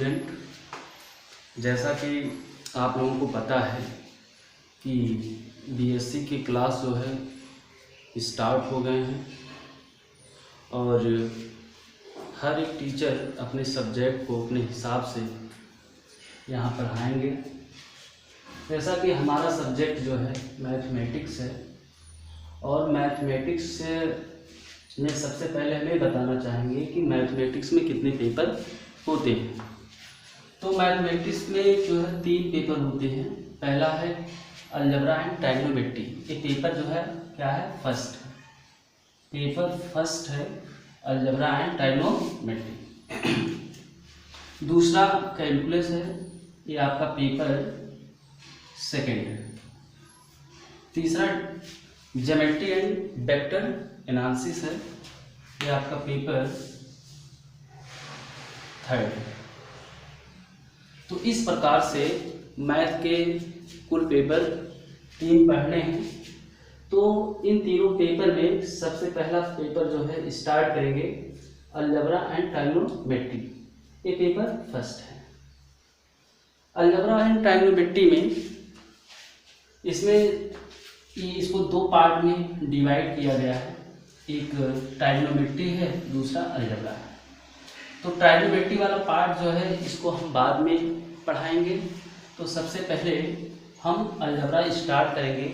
Student, जैसा कि आप लोगों को पता है कि बीएससी के क्लास जो है स्टार्ट हो गए हैं और हर एक टीचर अपने सब्जेक्ट को अपने हिसाब से यहाँ पढ़ाएंगे। जैसा कि हमारा सब्जेक्ट जो है मैथमेटिक्स है और मैथमेटिक्स में सबसे पहले हमें बताना चाहेंगे कि मैथमेटिक्स में कितने पेपर होते हैं। तो मैथमेटिक्स में जो है 3 पेपर होते हैं। पहला है अलजेब्रा एंड ट्राइग्नोमेट्री। ये पेपर जो है क्या है, फर्स्ट पेपर फर्स्ट है अलजेब्रा एंड ट्राइग्नोमेट्री। दूसरा कैलकुलस है, ये आपका पेपर सेकेंड है। तीसरा ज्योमेट्री एंड वेक्टर एनालिसिस है, ये आपका पेपर थर्ड है। तो इस प्रकार से मैथ के कुल पेपर 3 पढ़ने हैं। तो इन तीनों पेपर में सबसे पहला पेपर जो है स्टार्ट करेंगे अलजेब्रा एंड ट्राइग्नोमेट्री। ये पेपर फर्स्ट है। अलजेब्रा एंड ट्राइग्नोमेट्री में इसको 2 पार्ट में डिवाइड किया गया है। एक ट्राइग्नोमेट्री है, दूसरा अलजेब्रा है। तो ट्राइग्नोमेट्री वाला पार्ट जो है इसको हम बाद में पढ़ाएंगे। तो सबसे पहले हम अलजेब्रा स्टार्ट करेंगे,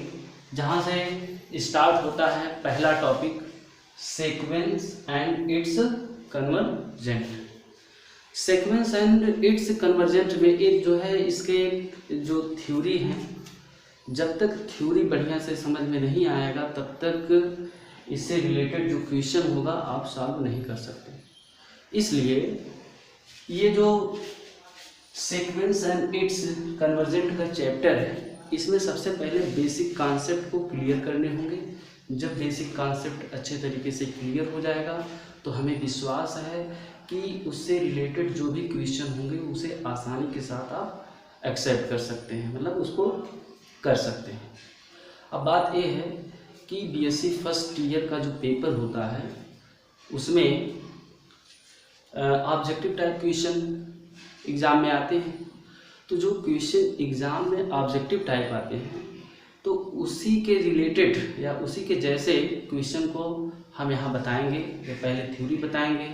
जहाँ से स्टार्ट होता है पहला topic sequence and it's convergent. Sequence and it's convergent में एक जो है इसके जो थ्योरी है, जब तक थ्योरी बढ़िया से समझ में नहीं आएगा तब तक इससे रिलेटेड जो क्वेश्चन होगा आप सॉल्व नहीं कर सकते। इसलिए ये जो सीक्वेंस एंड इट्स कन्वर्जेंट का चैप्टर है, इसमें सबसे पहले बेसिक कॉन्सेप्ट को क्लियर करने होंगे। जब बेसिक कॉन्सेप्ट अच्छे तरीके से क्लियर हो जाएगा तो हमें विश्वास है कि उससे रिलेटेड जो भी क्वेश्चन होंगे उसे आसानी के साथ आप एक्सेप्ट कर सकते हैं, मतलब उसको कर सकते हैं। अब बात यह है कि बीएससी फर्स्ट ईयर का जो पेपर होता है उसमें ऑब्जेक्टिव टाइप क्वेश्चन एग्ज़ाम में आते हैं। तो जो क्वेश्चन एग्ज़ाम में ऑब्जेक्टिव टाइप आते हैं तो उसी के रिलेटेड या उसी के जैसे क्वेश्चन को हम यहाँ बताएंगे। पहले थ्योरी बताएंगे,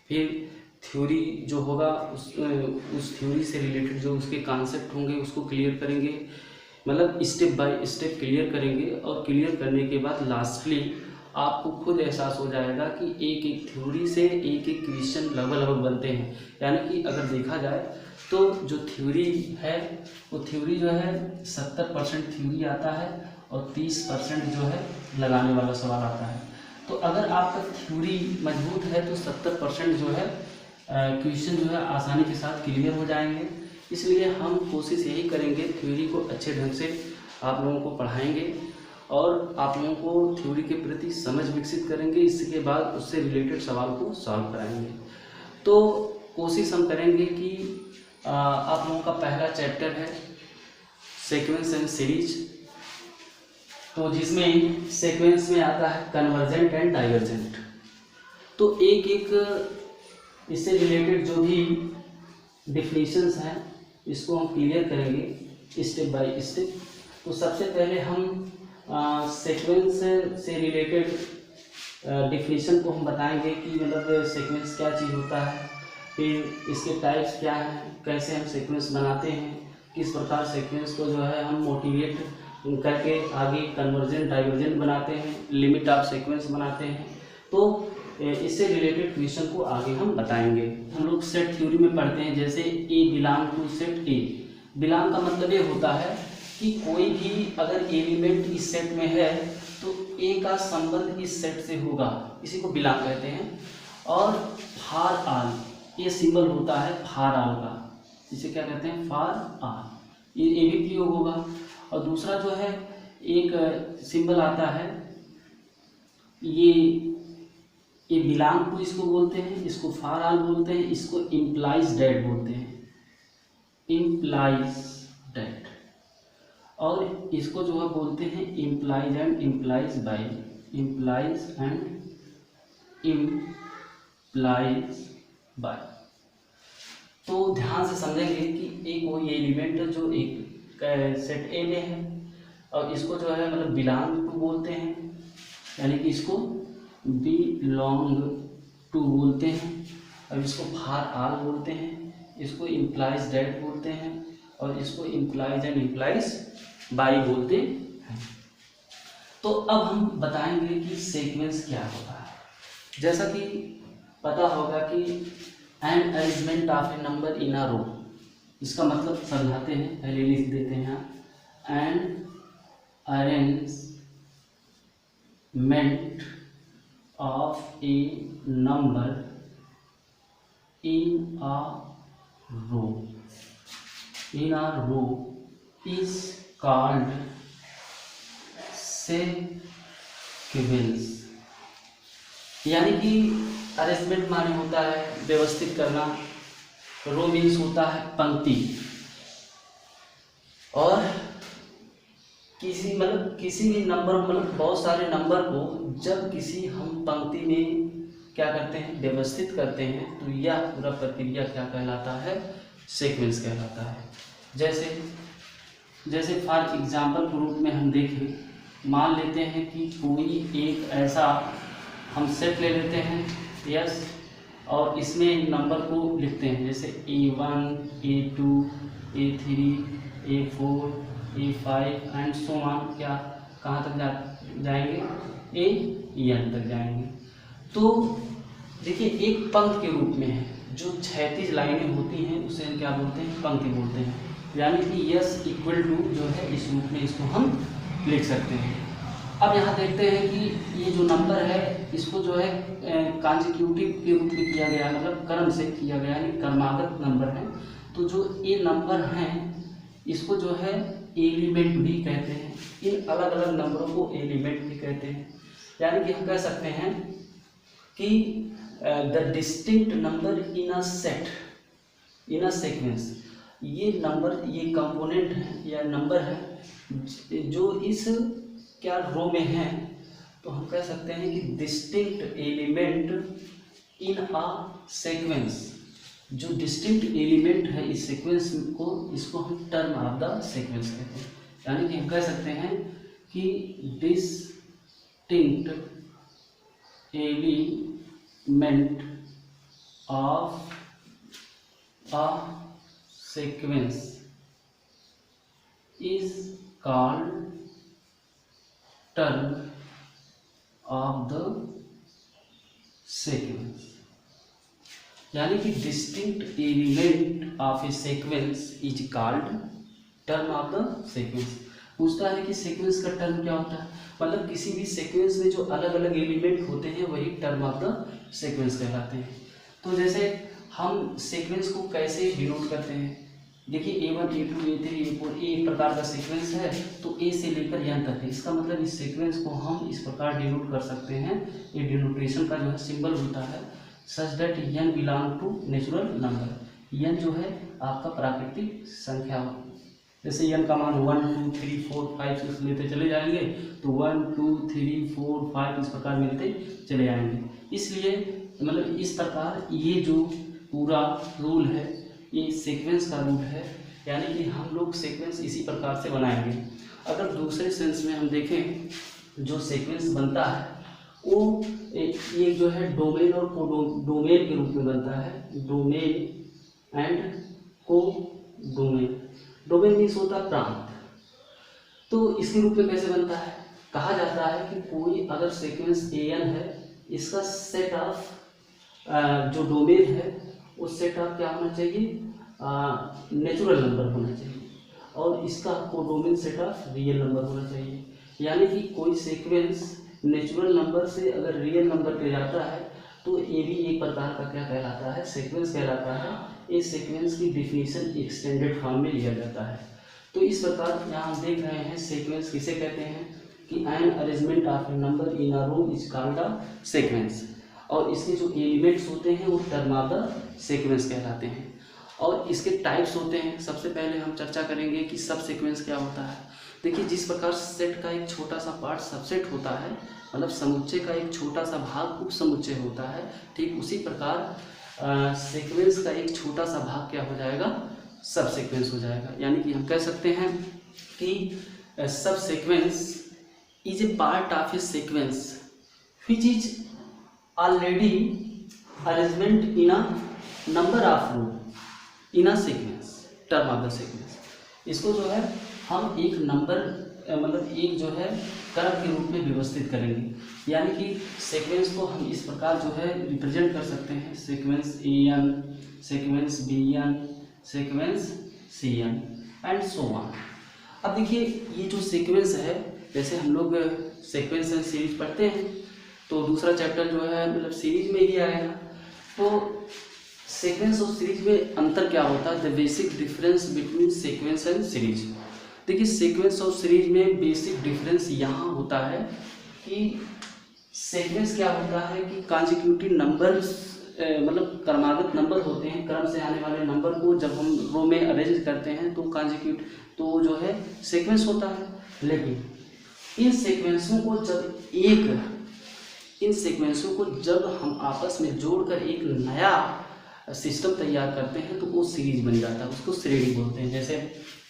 फिर थ्योरी जो होगा उस थ्योरी से रिलेटेड जो उसके कॉन्सेप्ट होंगे उसको क्लियर करेंगे, मतलब स्टेप बाय स्टेप क्लियर करेंगे। और क्लियर करने के बाद लास्टली आपको खुद एहसास हो जाएगा कि एक एक थ्योरी से एक एक क्वेश्चन लगभग बनते हैं। यानी कि अगर देखा जाए तो जो थ्योरी है वो थ्योरी जो है 70% थ्योरी आता है और 30% जो है लगाने वाला सवाल आता है। तो अगर आपका थ्योरी मजबूत है तो 70% जो है क्वेश्चन जो है आसानी के साथ क्लियर हो जाएंगे। इसलिए हम कोशिश यही करेंगे, थ्योरी को अच्छे ढंग से आप लोगों को पढ़ाएंगे और आप लोगों को थ्योरी के प्रति समझ विकसित करेंगे। इसके बाद उससे रिलेटेड सवाल को सॉल्व कराएंगे। तो कोशिश हम करेंगे कि आप लोगों का पहला चैप्टर है सीक्वेंस एंड सीरीज, तो जिसमें सीक्वेंस में आता है कन्वर्जेंट एंड डाइवर्जेंट। तो एक एक इससे रिलेटेड जो भी डिफिनीशंस हैं इसको हम क्लियर करेंगे स्टेप बाय स्टेप। तो सबसे पहले हम सीक्वेंस से रिलेटेड डिफिनीशन को हम बताएंगे कि मतलब सीक्वेंस क्या चीज़ होता है, फिर इसके टाइप्स क्या हैं, कैसे हम सीक्वेंस बनाते हैं, किस प्रकार सीक्वेंस को जो है हम मोटिवेट करके आगे कन्वर्जेंट डाइवर्जेंट बनाते हैं, लिमिट ऑफ सीक्वेंस बनाते हैं। तो इससे रिलेटेड क्वेश्चन को आगे हम बताएंगे। हम लोग सेट थ्योरी में पढ़ते हैं, जैसे A belong to set A. Belong का मतलब ये होता है कि कोई भी अगर एलिमेंट इस सेट में है तो ए का संबंध इस सेट से होगा, इसी को बिलोंग कहते हैं। और फॉर ऑल, ये सिंबल होता है फॉर ऑल का, इसे क्या कहते हैं, फॉर ऑल। ये भी प्रयोग होगा। और दूसरा जो है एक सिंबल आता है, ये बिलोंग टू इसको बोलते हैं, इसको फॉर ऑल बोलते हैं, इसको इम्प्लाइज डैट बोलते हैं, इम्प्लाइज डैट। और इसको जो है बोलते हैं implies and implies by, implies and implies by. तो ध्यान से समझेंगे कि एक वही एलिमेंट जो एक सेट ए में है और इसको जो है मतलब बिलोंग टू बोलते हैं, यानी कि इसको बिलोंग टू बोलते हैं, और इसको फार आल बोलते हैं, इसको इम्प्लाइज दैट बोलते हैं, और इसको इम्प्लाइज एंड इम्प्लाइज बाई बोलते हैं। तो अब हम बताएंगे कि सीक्वेंस क्या होता है। जैसा कि पता होगा कि an arrangement of a number in a row, इसका मतलब समझाते हैं, पहले लिख देते हैं। An arrangement of a number in a row is called sequence। यानी कि अरेंजमेंट माने होता है व्यवस्थित करना, रो मीन्स होता है पंक्ति, और किसी भी नंबर बहुत सारे नंबर को जब किसी हम पंक्ति में क्या करते हैं, व्यवस्थित करते हैं, तो यह पूरा प्रक्रिया क्या कहलाता है, सीक्वेंस कहलाता है। जैसे फॉर एग्जांपल के रूप में हम देखें, मान लेते हैं कि कोई एक ऐसा हम सेट ले लेते हैं, यस, और इसमें नंबर को लिखते हैं, जैसे A1 A2 A3 A4 A5 and so on, क्या कहाँ तक जाएंगे, AN तक जाएंगे। तो देखिए एक पंक्ति के रूप में है, जो 36 लाइनें होती हैं उसे हम क्या बोलते हैं, पंक्ति बोलते हैं। यानी कि यस इक्वल टू जो है इस रूप में इसको हम लिख सकते हैं। अब यहाँ देखते हैं कि ये जो नंबर है इसको जो है कॉन्जिक्यूटिव के रूप में किया गया, मतलब क्रम से किया गया, यानी क्रमागत नंबर है। तो जो ये नंबर हैं इसको जो है एलिमेंट भी कहते हैं, इन अलग अलग नंबरों को एलिमेंट भी कहते हैं। यानी कि हम कह सकते हैं कि the distinct number in a set in a sequence, ये नंबर, ये कंपोनेंट है या नंबर है जो इस क्या रो में है, तो हम कह सकते हैं कि distinct element in a sequence. जो डिस्टिंक्ट एलिमेंट है इस सीक्वेंस को, इसको हम टर्म ऑफ द सीक्वेंस कहते हैं। यानी कि हम कह सकते हैं कि distinct element of a sequence is called term of the sequence. यानी कि distinct element of a sequence is called term of the sequence. पूछता है कि सीक्वेंस का टर्म क्या होता है, मतलब किसी भी सीक्वेंस में जो अलग अलग एलिमेंट होते हैं वही टर्म ऑफ द सीक्वेंस कहलाते हैं। तो जैसे हम सीक्वेंस को कैसे डिनोट करते हैं, देखिए A1 A2 A3 A4 एक प्रकार का सीक्वेंस है, तो A से लेकर N तक है। इसका मतलब इस सीक्वेंस को हम इस प्रकार डिनोट कर सकते हैं, ये डिनोटेशन का जो है सिंबल होता है such that N belong to natural number. N जो है आपका प्राकृतिक संख्या हो, जैसे N का मान 1 2 3 4 5 6 लेते चले जाएंगे, तो 1 2 3 4 5 इस प्रकार मिलते चले जाएंगे। इसलिए मतलब इस प्रकार ये जो पूरा रूल है ये सीक्वेंस का रूल है, यानी कि हम लोग सीक्वेंस इसी प्रकार से बनाएंगे। अगर दूसरे सेंस में हम देखें, जो सीक्वेंस बनता है वो ये जो है डोमेन और कोडोमेन के रूप में बनता है। Domain and codomain, domain means होता है प्रांत। तो इसके रूप में कैसे बनता है, कहा जाता है कि कोई अगर सीक्वेंस AN है, इसका सेट ऑफ जो डोमेन है उस सेट ऑफ क्या होना चाहिए, नेचुरल नंबर होना चाहिए, और इसका codomain set of real number होना चाहिए। यानी कि कोई सीक्वेंस नेचुरल नंबर से अगर रियल नंबर पे जाता है तो ये भी एक प्रकार का क्या कहलाता है, सीक्वेंस कहलाता है। इस सीक्वेंस की डिफिनीशन एक्सटेंडेड फॉर्म में लिया जाता है। तो इस प्रकार यहाँ हम देख रहे हैं सीक्वेंस किसे कहते हैं कि an arrangement of number in a row is called a sequence, और इसके जो एलिमेंट्स होते हैं वो टर्म ऑफ द सीक्वेंस कहलाते हैं। और इसके टाइप्स होते हैं। सबसे पहले हम चर्चा करेंगे कि सब सीक्वेंस क्या होता है। देखिए जिस प्रकार सेट का एक छोटा सा पार्ट सबसेट होता है, मतलब समुच्चय का एक छोटा सा भाग उप समुच्चय होता है, ठीक उसी प्रकार सीक्वेंस का एक छोटा सा भाग क्या हो जाएगा, सब सीक्वेंस हो जाएगा। यानी कि हम कह सकते हैं कि subsequence is a part of a sequence which is already arrangement in a number of row in a sequence term of the sequence. इसको जो है हम एक नंबर मतलब एक जो है क्रम के रूप में व्यवस्थित करेंगे। यानी कि सीक्वेंस को हम इस प्रकार जो है रिप्रेजेंट कर सकते हैं, sequence n, sequence b n, sequence c n and so on. अब देखिए ये जो सीक्वेंस है, जैसे हम लोग सीक्वेंस एंड सीरीज पढ़ते हैं तो दूसरा चैप्टर जो है मतलब सीरीज में ही आएगा। तो सीक्वेंस और सीरीज में अंतर क्या होता है, the basic difference between sequence and series. देखिए सीक्वेंस और सीरीज में बेसिक डिफरेंस यहाँ होता है कि सीक्वेंस क्या होता है कि कॉन्जिक्यूटिव नंबर्स मतलब क्रमागत नंबर होते हैं, क्रम से आने वाले नंबर को जब हम रो में अरेंज करते हैं तो कॉन्जिक्यूट तो जो है सीक्वेंस होता है। लेकिन इन सीक्वेंसों को जब हम आपस में जोड़कर एक नया सिस्टम तैयार करते हैं तो वो सीरीज बन जाता है, उसको श्रेणी बोलते हैं। जैसे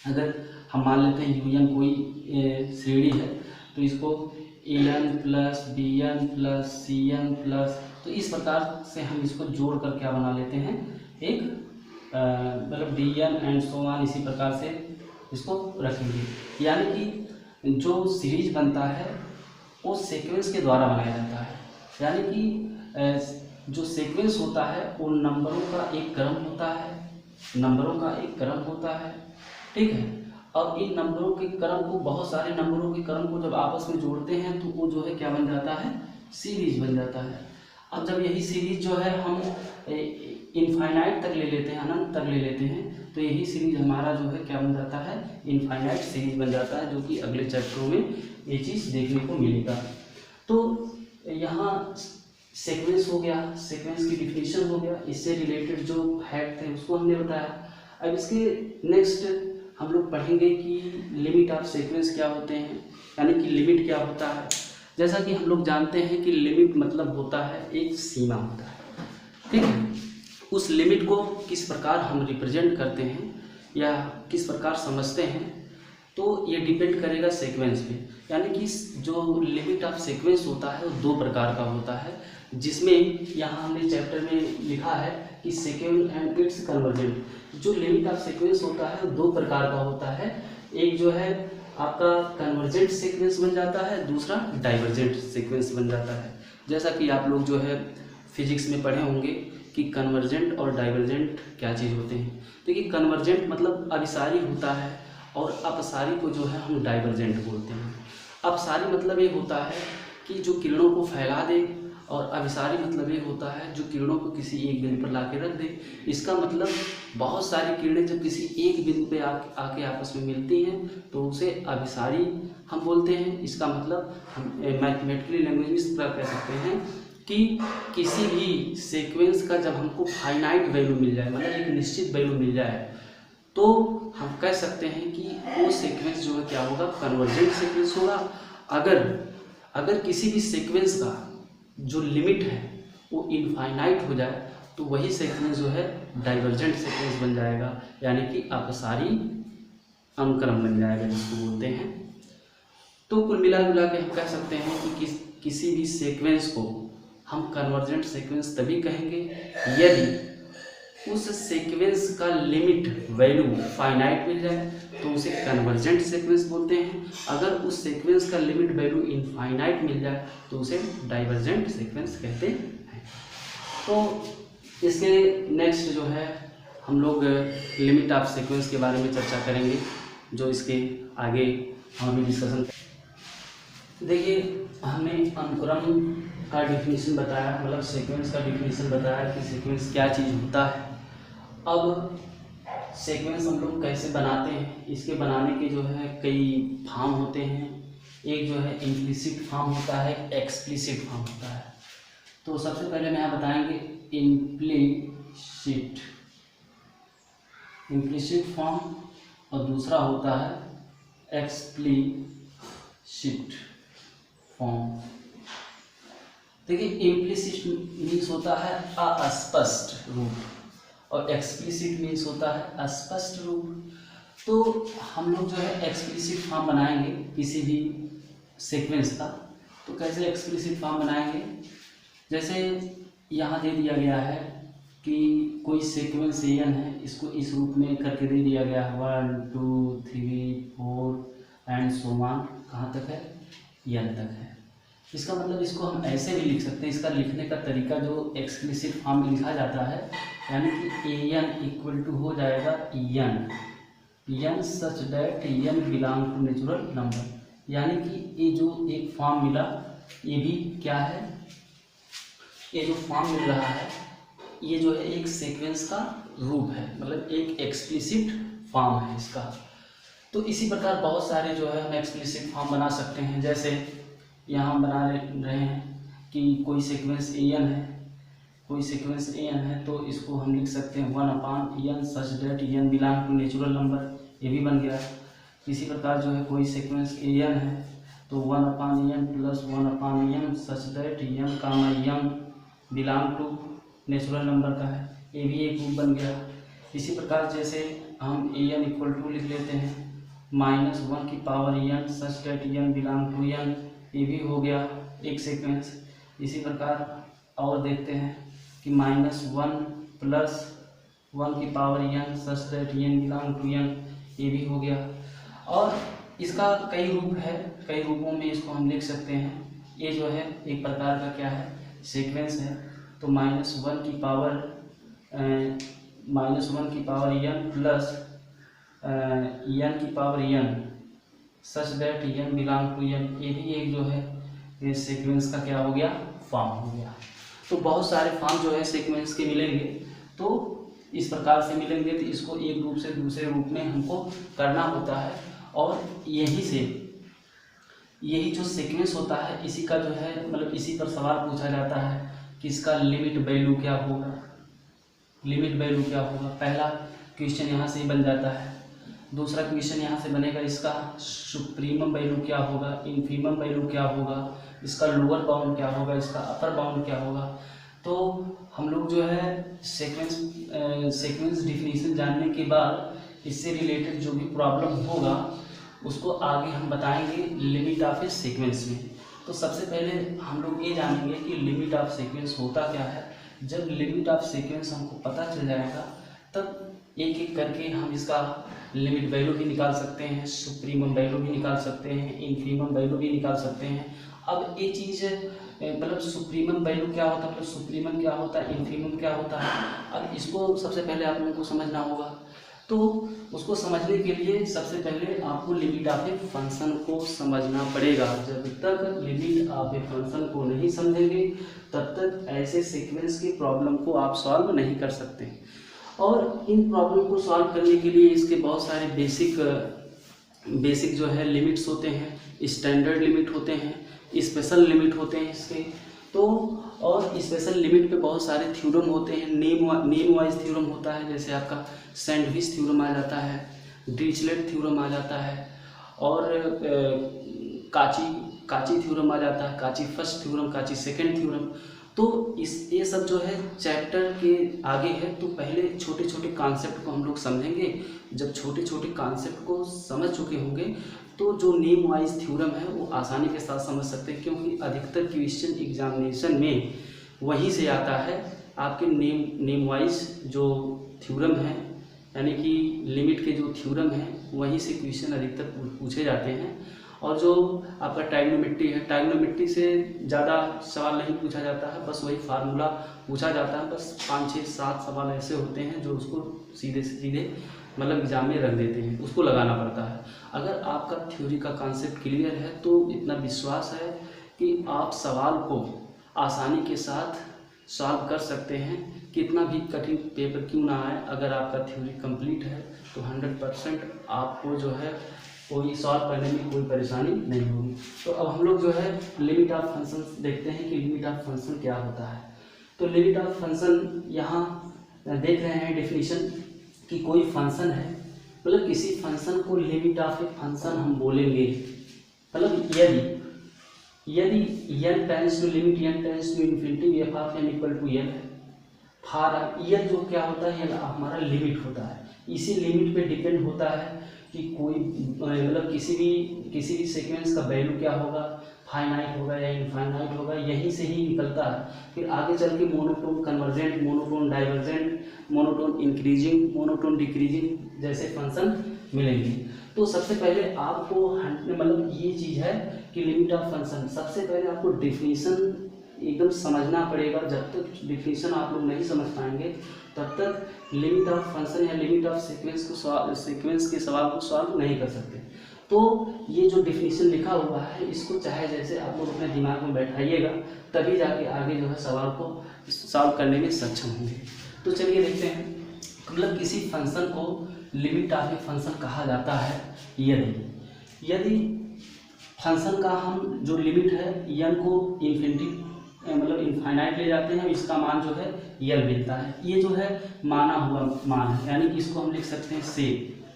अगर हम मान लेते हैं यूनियन कोई श्रेणी है तो इसको n plus b n plus c n plus, तो इस प्रकार से हम इसको जोड़ कर क्या बना लेते हैं एक मतलब d n and so on, इसी प्रकार से इसको रखेंगे। यानी कि जो सीरीज बनता है वो सीक्वेंस के द्वारा बनाया जाता है। यानी कि जो सीक्वेंस होता है वो नंबरों का एक क्रम होता है, ठीक है। और इन नंबरों के क्रम को, बहुत सारे नंबरों के क्रम को जब आपस में जोड़ते हैं तो वो जो है क्या बन जाता है, सीरीज बन जाता है। अब जब यही सीरीज जो है हम इनफाइनाइट तक ले लेते हैं, अनंत तक ले लेते हैं, तो यही सीरीज हमारा जो है क्या बन जाता है, इनफाइनाइट सीरीज बन जाता है, जो कि अगले चैप्टरों में ये चीज़ देखने को मिलेगा। तो यहाँ सीक्वेंस हो गया, सीक्वेंस की डिफिनीशन हो गया, इससे रिलेटेड जो फैक्ट थे उसको हमने बताया। अब इसके नेक्स्ट हम लोग पढ़ेंगे कि लिमिट ऑफ सीक्वेंस क्या होते हैं, यानी कि लिमिट क्या होता है। जैसा कि हम लोग जानते हैं कि लिमिट मतलब होता है एक सीमा होता है, ठीक है। उस लिमिट को किस प्रकार हम रिप्रेजेंट करते हैं या किस प्रकार समझते हैं, तो ये डिपेंड करेगा सीक्वेंस पे। यानी कि जो लिमिट ऑफ सीक्वेंस होता है वो दो प्रकार का होता है, जिसमें यहाँ हमने चैप्टर में लिखा है कि सीक्वेंस एंड इट्स कन्वर्जेंट। जो लिमिट ऑफ सीक्वेंस होता है वो दो प्रकार का होता है, एक जो है आपका कन्वर्जेंट सीक्वेंस बन जाता है, दूसरा डाइवर्जेंट सीक्वेंस बन जाता है। जैसा कि आप लोग जो है फिजिक्स में पढ़े होंगे कि कन्वर्जेंट और डाइवर्जेंट क्या चीज़ होते हैं। देखिए कन्वर्जेंट मतलब अभिसारी होता है और अपसारी को जो है हम डाइवर्जेंट बोलते हैं। अपसारी मतलब ये होता है कि जो किरणों को फैला दे, और अभिसारी मतलब ये होता है जो किरणों को किसी एक बिंदु पर लाके रख दे। इसका मतलब बहुत सारी किरणें जब किसी एक बिंदु पे आके आपस में मिलती हैं तो उसे अभिसारी हम बोलते हैं। इसका मतलब हम मैथमेटिकली लैंग्वेज में इस तरह कह सकते हैं कि किसी भी सीक्वेंस का जब हमको फाइनाइट वैल्यू मिल जाए, मतलब एक निश्चित वैल्यू मिल जाए, तो हम कह सकते हैं कि वो सीक्वेंस जो है क्या होगा, कन्वर्जेंट सीक्वेंस होगा। अगर किसी भी सीक्वेंस का जो लिमिट है वो इनफाइनाइट हो जाए तो वही सीक्वेंस जो है डाइवर्जेंट सीक्वेंस बन जाएगा, यानी कि अपसारी अनुक्रम बन जाएगा जिसको बोलते हैं। तो कुल मिला के हम कह सकते हैं कि किसी भी सीक्वेंस को हम कन्वर्जेंट सीक्वेंस तभी कहेंगे यदि उस सीक्वेंस का लिमिट वैल्यू फाइनाइट मिल जाए तो उसे कन्वर्जेंट सीक्वेंस बोलते हैं। अगर उस सीक्वेंस का लिमिट वैल्यू इनफाइनाइट मिल जाए तो उसे डाइवर्जेंट सीक्वेंस कहते हैं। तो इसके नेक्स्ट जो है हम लोग लिमिट ऑफ सीक्वेंस के बारे में चर्चा करेंगे, जो इसके आगे हम अभी डिस्कशन करेंगे। देखिए हमने अनुक्रम का डिफिनीशन बताया, मतलब सीक्वेंस का डिफिनीशन बताया कि सीक्वेंस क्या चीज़ होता है। अब सीक्वेंस हम लोग कैसे बनाते हैं, इसके बनाने के जो है कई फॉर्म होते हैं। एक जो है इम्प्लिसिट फॉर्म होता है, एक्सप्लिसिट फॉर्म होता है। तो सबसे पहले मैं यहाँ बताएंगे इम्प्लिसिट फॉर्म, और दूसरा होता है एक्सप्लिसिट फॉर्म। देखिए इम्प्लिसिट मीन्स होता है अस्पष्ट रूप और एक्सप्लिसिट मीन्स होता है स्पष्ट रूप। तो हम लोग जो है एक्सप्लिसिट फॉर्म बनाएंगे किसी भी सीक्वेंस का। तो कैसे एक्सप्लिसिट फॉर्म बनाएंगे, जैसे यहाँ दे दिया गया है कि कोई सीक्वेंस एन है, इसको इस रूप में करके दे दिया गया है 1 2 3 4 एंड सो ऑन, कहाँ तक है, एन तक है। इसका मतलब इसको हम ऐसे भी लिख सकते हैं, इसका लिखने का तरीका जो एक्सप्लिसिट फॉर्म में लिखा जाता है, यानी कि ए एन इक्वल टू हो जाएगा n such that n belong to natural number. यानी कि ये जो एक फॉर्म मिला, ये भी क्या है, ये जो फॉर्म मिल रहा है ये जो है एक सीक्वेंस का रूप है, मतलब एक एक्सप्लिसिट फॉर्म है इसका। तो इसी प्रकार बहुत सारे जो है हम एक्सप्लिसिट फॉर्म बना सकते हैं। जैसे यहाँ हम बना रहे हैं कि कोई सीक्वेंस एन है, कोई सीक्वेंस एन है, तो इसको हम लिख सकते हैं 1/n such that n belong to natural number, ये भी बन गया। इसी प्रकार जो है कोई सीक्वेंस एन है तो 1/n plus 1/n such that n comma n belong to natural number का है, ये भी एक रूप बन गया। इसी प्रकार जैसे हम एन इक्वल टू लिख लेते हैं -1 की power n such that n belong to n, ये भी हो गया एक सीक्वेंस। इसी प्रकार और देखते हैं कि -1 प्लस 1 की power n such that n belong to n, ये भी हो गया। और इसका कई रूप है, कई रूपों में इसको हम लिख सकते हैं। ये जो है एक प्रकार का क्या है, सीक्वेंस है। तो -1 की पावर एन प्लस एन की power n such that n belong to n, ये भी एक जो है ये सीक्वेंस का क्या हो गया, फॉर्म हो गया। तो बहुत सारे फॉर्म जो है सीक्वेंस के मिलेंगे, तो इस प्रकार से मिलेंगे, तो इसको एक रूप से दूसरे रूप में हमको करना होता है। और यही जो सीक्वेंस होता है इसी का जो है मतलब इसी पर सवाल पूछा जाता है कि इसका लिमिट वैल्यू क्या होगा, लिमिट वैल्यू क्या होगा। पहला क्वेश्चन यहाँ से ही बन जाता है। दूसरा क्वेश्चन यहाँ से बनेगा इसका सुप्रीमम वैल्यू क्या होगा, इन्फीमम वैल्यू क्या होगा, इसका लोअर बाउंड क्या होगा, इसका अपर बाउंड क्या होगा। तो हम लोग जो है सीक्वेंस डिफिनीशन जानने के बाद इससे रिलेटेड जो भी प्रॉब्लम होगा उसको आगे हम बताएंगे लिमिट ऑफ ए सीक्वेंस में। तो सबसे पहले हम लोग ये जानेंगे कि लिमिट ऑफ सीक्वेंस होता क्या है। जब लिमिट ऑफ सीक्वेंस हमको पता चल जाएगा तब एक एक करके हम इसका लिमिट वैल्यू भी निकाल सकते हैं, सुप्रीमम वैल्यू भी निकाल सकते हैं, इन्फीमम वैल्यू भी निकाल सकते हैं। अब ये चीज़ मतलब सुप्रीमम वैल्यू क्या होता है, मतलब सुप्रीमम क्या होता है, इन्फीमम क्या होता है, अब इसको सबसे पहले आप लोगों को समझना होगा। तो उसको समझने के लिए सबसे पहले आपको लिमिट ऑफ ए फंक्शन को समझना पड़ेगा। जब तक लिमिट ऑफ ए फंक्शन को नहीं समझेंगे तब तक ऐसे सीक्वेंस की प्रॉब्लम को आप सॉल्व नहीं कर सकते। और इन प्रॉब्लम को सॉल्व करने के लिए इसके बहुत सारे बेसिक जो है लिमिट्स होते हैं, स्टैंडर्ड लिमिट होते हैं, स्पेशल लिमिट होते हैं इसके। तो और स्पेशल लिमिट पे बहुत सारे थ्योरम होते हैं, नेम वाइज थ्योरम होता है, जैसे आपका सैंडविच थ्योरम आ जाता है, डिरिचलेट थ्योरम आ जाता है, और काची थ्योरम आ जाता है, काची फर्स्ट थ्योरम, काची सेकंड थ्योरम। तो ये सब जो है चैप्टर के आगे है। तो पहले छोटे छोटे कॉन्सेप्ट को हम लोग समझेंगे। जब छोटे छोटे कॉन्सेप्ट को समझ चुके होंगे तो जो नेम वाइज थ्योरम है वो आसानी के साथ समझ सकते हैं, क्योंकि अधिकतर क्वेश्चन एग्जामिनेशन में वहीं से आता है। आपके नेम वाइज जो थ्योरम है यानी कि लिमिट के जो थ्योरम है वहीं से क्वेश्चन अधिकतर पूछे जाते हैं। और जो आपका ट्राइग्नोमेट्री है, ट्राइग्नोमेट्री से ज़्यादा सवाल नहीं पूछा जाता है, बस वही फार्मूला पूछा जाता है। बस 5 6 7 सवाल ऐसे होते हैं जो उसको सीधे से सीधे मतलब एग्जाम में रख देते हैं, उसको लगाना पड़ता है। अगर आपका थ्योरी का कॉन्सेप्ट क्लियर है तो इतना विश्वास है कि आप सवाल को आसानी के साथ सॉल्व कर सकते हैं। कितना भी कठिन पेपर क्यों ना आए, अगर आपका थ्योरी कंप्लीट है तो 100% आपको जो है कोई सॉल्व करने में कोई परेशानी नहीं होगी। तो अब हम लोग जो है लिमिट ऑफ फंक्शन देखते हैं कि लिमिट ऑफ फंक्शन क्या होता है। तो लिमिट ऑफ फंक्शन यहाँ देख रहे हैं डेफिनेशन कि कोई फंक्शन है, मतलब किसी फंक्शन को लिमिट ऑफ ए फंक्शन हम बोलेंगे। मतलब यदि n tends to limit n tends to infinity f of n equal to n है, फार ये जो क्या होता है, हमारा लिमिट होता है। इसी लिमिट पे डिपेंड होता है कि कोई मतलब किसी भी सीक्वेंस का वैल्यू क्या होगा, फाइनाइट होगा या इनफाइनाइट होगा, यहीं से ही निकलता है। फिर आगे चल के monotone convergent, monotone divergent, monotone increasing, monotone decreasing जैसे फंक्शन मिलेंगे। तो सबसे पहले आपको मतलब ये चीज़ है कि लिमिट ऑफ फंक्शन, सबसे पहले आपको डेफिनेशन एकदम समझना पड़ेगा। जब तक डेफिनेशन आप लोग नहीं समझ पाएंगे तब तक लिमिट ऑफ फंक्शन या लिमिट ऑफ सीक्वेंस के सवाल को सॉल्व नहीं कर सकते। तो ये जो डेफिनेशन लिखा हुआ है इसको चाहे जैसे आप लोग अपने दिमाग में बैठाइएगा, तभी जाके आगे जो है सवाल को सॉल्व करने में सक्षम होंगे। तो चलिए देखते हैं, मतलब किसी फंक्शन को लिमिट ऑफ ए फंक्शन कहा जाता है यदि फंक्शन का हम जो लिमिट है n को इन्फिनिटी मतलब इनफाइनाइट ले जाते हैं, इसका मान जो है यल मिलता है। ये जो है माना हुआ मान है, यानी कि इसको हम लिख सकते हैं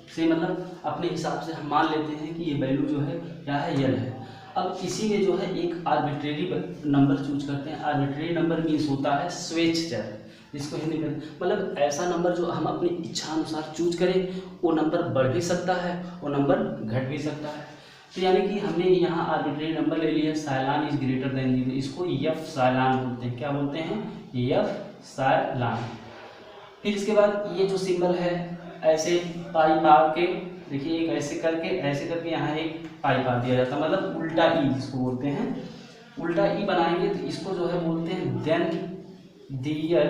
से मतलब अपने हिसाब से हम मान लेते हैं कि ये वैल्यू जो है क्या है, यल है। अब इसी में जो है एक आर्बिट्रेरी नंबर चूज करते हैं। आर्बिट्रेरी नंबर मीन्स होता है स्वेच्छ चर, जिसको हिंदी में मतलब ऐसा नंबर जो हम अपनी इच्छा अनुसार चूज करें, वो नंबर बढ़ भी सकता है, वो नंबर घट भी सकता है। तो यानी कि हमने यहाँ आर्बिट्रेरी नंबर ले लिया, साइलान इज ग्रेटर देन 0, इसको एफ साइलान बोलते हैं। क्या बोलते हैं? एफ साइलान। फिर इसके बाद ये जो सिंबल है ऐसे पाई पार के, देखिए एक ऐसे करके यहाँ एक पाई पार दिया जाता है, मतलब उल्टा ई जिसको बोलते हैं। उल्टा ई बनाएंगे तो इसको जो है बोलते हैं then there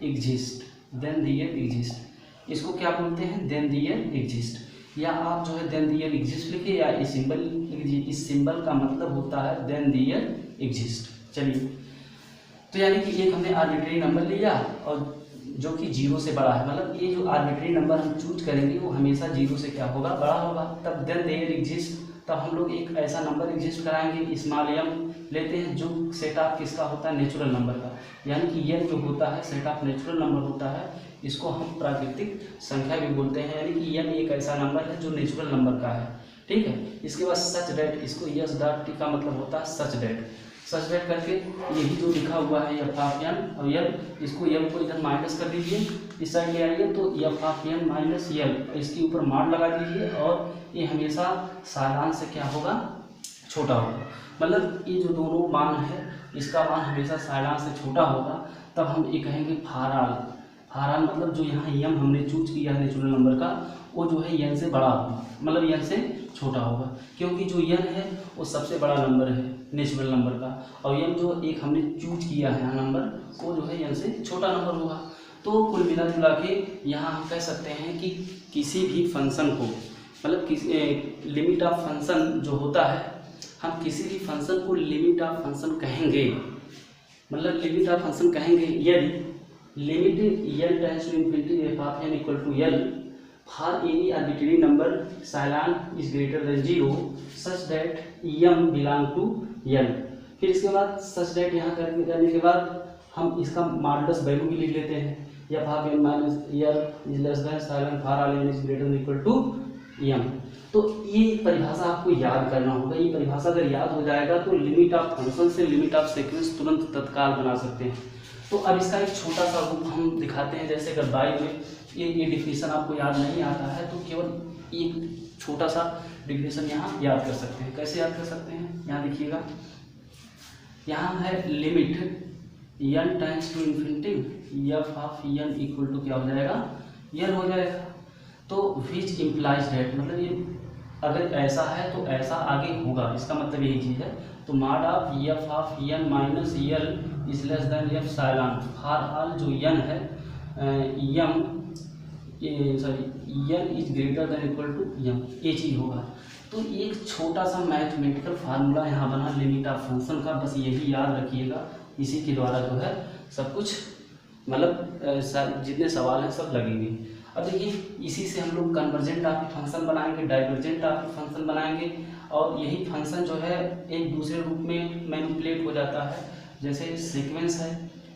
exist, then there exist. इसको क्या बोलते हैं? Then there exist. या आप जो है देन दियर एग्जिस्ट लिखिए, या इस सिंबल का मतलब होता है देन दियर एग्जिस्ट। चलिए, तो यानी कि एक हमने आर्बिट्रेरी नंबर लिया और जो कि 0 से बड़ा है, मतलब ये जो आर्बिट्रेरी नंबर हम चूज करेंगे वो हमेशा 0 से क्या होगा, बड़ा होगा। तब देन देयर एग्जिस्ट, तब हम लोग एक ऐसा नंबर एग्जिस्ट कराएंगे, स्मॉल एम लेते हैं, जो सेट ऑफ किसका होता है? नेचुरल नंबर का। यानी कि यह जो होता है सेट ऑफ नेचुरल नंबर होता है, इसको हम प्राकृतिक संख्या भी बोलते हैं। यानी कि यह एक ऐसा नंबर है जो नेचुरल नंबर का है, ठीक है। इसके बाद सच डेट, इसको यस डॉट टी का मतलब होता है सच डेट। सच डेट करके यही जो लिखा हुआ है एफ ऑफ एन और यल, इसको यल को इधर माइनस कर दीजिए, इस साइड ले आइए, तो एफ ऑफ एन माइनस यल, इसके ऊपर मार लगा दीजिए, और ये हमेशा साइलान से क्या होगा? छोटा होगा। मतलब ये जो दोनों मान है इसका मान हमेशा साइलान से छोटा होगा। तब हम ये कहेंगे फाराल। फाराल मतलब जो यहाँ यम हमने चूज किया है नेचुरल नंबर का, वो जो है यन से बड़ा होगा, मतलब यन से छोटा होगा, क्योंकि जो यन है वो सबसे बड़ा नंबर है नेचुरल नंबर का, और यन जो एक हमने चूज किया है नंबर, वो जो है यन से छोटा नंबर होगा। तो कुल मिला जुला के यहाँ हम कह सकते हैं कि किसी भी फंक्शन को, मतलब लिमिट ऑफ फंक्शन जो होता है, हम किसी भी फंक्शन को लिमिट ऑफ फंक्शन कहेंगे, मतलब लिमिट ऑफ फंक्शन कहेंगे यदि limit l tends to infinity f of n equal to l for any arbitrary number epsilon is greater than 0 such that m belong to l. फिर इसके बाद such that यहाँ करने के बाद हम इसका मॉडुलस वैल्यू भी लिख लेते हैं, f of n minus l is less than epsilon for all n is greater than equal to m. तो ये परिभाषा आपको याद करना होगा। ये परिभाषा अगर याद हो जाएगा तो लिमिट ऑफ फंक्शन से लिमिट ऑफ सीक्वेंस तुरंत तत्काल बना सकते हैं। तो अब इसका एक छोटा सा रूप हम दिखाते हैं। जैसे अगर बाई में ये डिफिनीशन आपको याद नहीं आता है तो केवल एक छोटा सा डिफिनीशन यहाँ याद कर सकते हैं। कैसे याद कर सकते हैं? यहाँ देखिएगा, यहाँ है limit n times to infinity f of n equal to क्या हो जाएगा? एन हो जाएगा। तो विच इम्प्लाइज डेट, मतलब ये अगर ऐसा है तो ऐसा आगे होगा, इसका मतलब यही चीज़ है। तो mod of f of n minus l is less than f epsilon for all जो एन है m sorry n is greater than equal to m, ये चीज़ होगा। तो एक छोटा सा मैथमेटिकल फार्मूला यहाँ बना लिमिट ऑफ फंक्शन का, बस यही याद रखिएगा। इसी के द्वारा जो है सब कुछ मतलब जितने सवाल हैं सब लगेंगे। अब देखिए, इसी से हम लोग कन्वर्जेंट ऑफ फंक्शन बनाएंगे, डाइवर्जेंट ऑफ फंक्शन बनाएंगे, और यही फंक्शन जो है एक दूसरे रूप में मैनिपुलेट हो जाता है। जैसे सीक्वेंस है,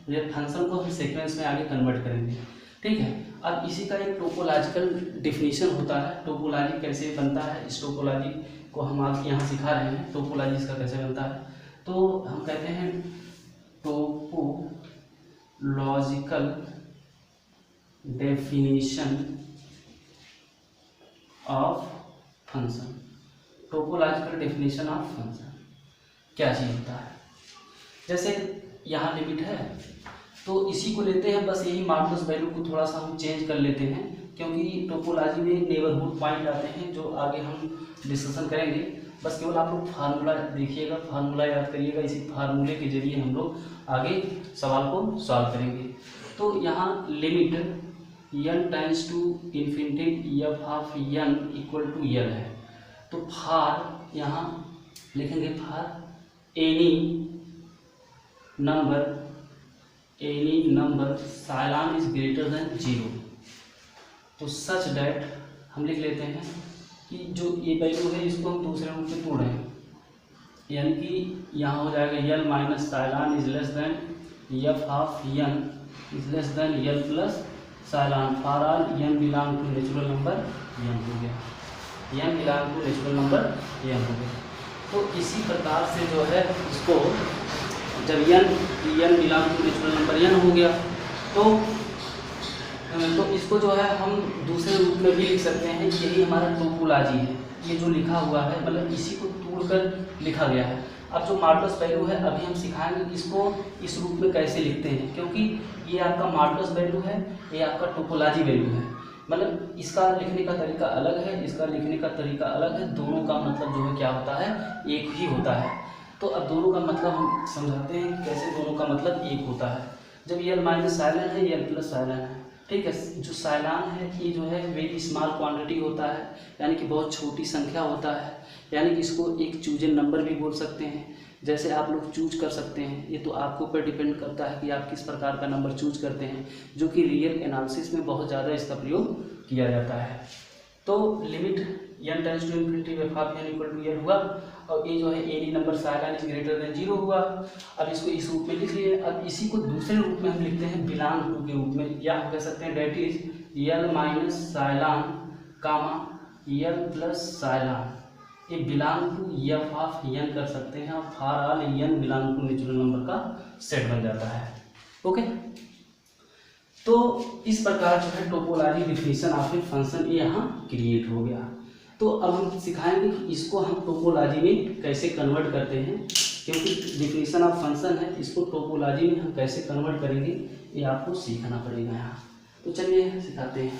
ये फंक्शन को हम सीक्वेंस में आगे कन्वर्ट करेंगे, ठीक है। अब इसी का एक टोपोलॉजिकल डिफिनीशन होता है। टोपोलॉजी कैसे बनता है, इस टोपोलॉजी को हम आज यहाँ सिखा रहे हैं, टोपोलॉजी इसका कैसे बनता है। तो हम कहते हैं topological definition of function. Topological definition of function क्या चीज़ होता है। जैसे यहाँ लिमिट है तो इसी को लेते हैं, बस यही मॉडुलस वैल्यू को थोड़ा सा हम चेंज कर लेते हैं, क्योंकि टोपोलॉजी में नेबरहुड पॉइंट आते हैं जो आगे हम डिस्कशन करेंगे। बस केवल आप लोग फार्मूला देखिएगा, फार्मूला याद करिएगा, इसी फार्मूले के जरिए हम लोग आगे सवाल को सॉल्व करेंगे। तो यहाँ limit n tends to infinity f of n equal to l है। तो फार यहाँ लिखेंगे for any number epsilon is greater than 0। तो सच डैट हम लिख लेते हैं कि जो ये वैल्यू है इसको हम दूसरे रूप में तोड़ रहे हैं, यानी कि यहाँ हो जाएगा l minus epsilon is less than f of n is less than l plus epsilon for all n belong to natural number n हो गया, n belong to natural number n हो गया। तो इसी प्रकार से जो है इसको जब n belong to natural number n हो गया तो इसको जो है हम दूसरे रूप में भी लिख सकते हैं। यही हमारा टोपोलॉजी है, ये जो लिखा हुआ है मतलब इसी को तोड़कर लिखा गया है। अब जो मॉडुलस वैल्यू है अभी हम सिखाएंगे इसको इस रूप में कैसे लिखते हैं, क्योंकि ये आपका मॉडुलस वैल्यू है, ये आपका टोपोलॉजी वैल्यू है। मतलब इसका लिखने का तरीका अलग है, इसका लिखने का तरीका अलग है, दोनों का मतलब जो है क्या होता है, एक ही होता है। तो अब दोनों का मतलब हम समझाते हैं कैसे दोनों का मतलब एक होता है। जब यल माइनस साइलान है, यल प्लस साइलान है, ठीक है। जो साइलान है ये जो है वेरी स्मॉल क्वांटिटी होता है, यानी कि बहुत छोटी संख्या होता है, यानी कि इसको एक चूजन नंबर भी बोल सकते हैं। जैसे आप लोग चूज कर सकते हैं, ये तो आपके ऊपर डिपेंड करता है कि आप किस प्रकार का नंबर चूज करते हैं, जो कि रियल एनालिसिस में बहुत ज़्यादा इसका प्रयोग किया जाता है। तो limit n tends to infinity f of n equal to l हुआ, और ये जो है any number epsilon is greater than 0 हुआ। अब इसको इस रूप में लिख लिए। अब इसी को दूसरे रूप में हम लिखते हैं बिलोंग टू के रूप में, या हम कह सकते हैं that is l minus epsilon comma l plus epsilon. ये belong to f of n कर सकते हैं, और for all n belong to natural number का सेट बन जाता है। ओके, तो इस प्रकार जो है topology definition of a function ये यहाँ क्रिएट हो गया। तो अब हम सिखाएंगे कि इसको हम टोपोलॉजी में कैसे कन्वर्ट करते हैं, क्योंकि डिफिनेशन ऑफ फंक्शन है, इसको टोपोलॉजी में हम कैसे कन्वर्ट करेंगे ये आपको सीखना पड़ेगा यहाँ। तो चलिए सिखाते हैं।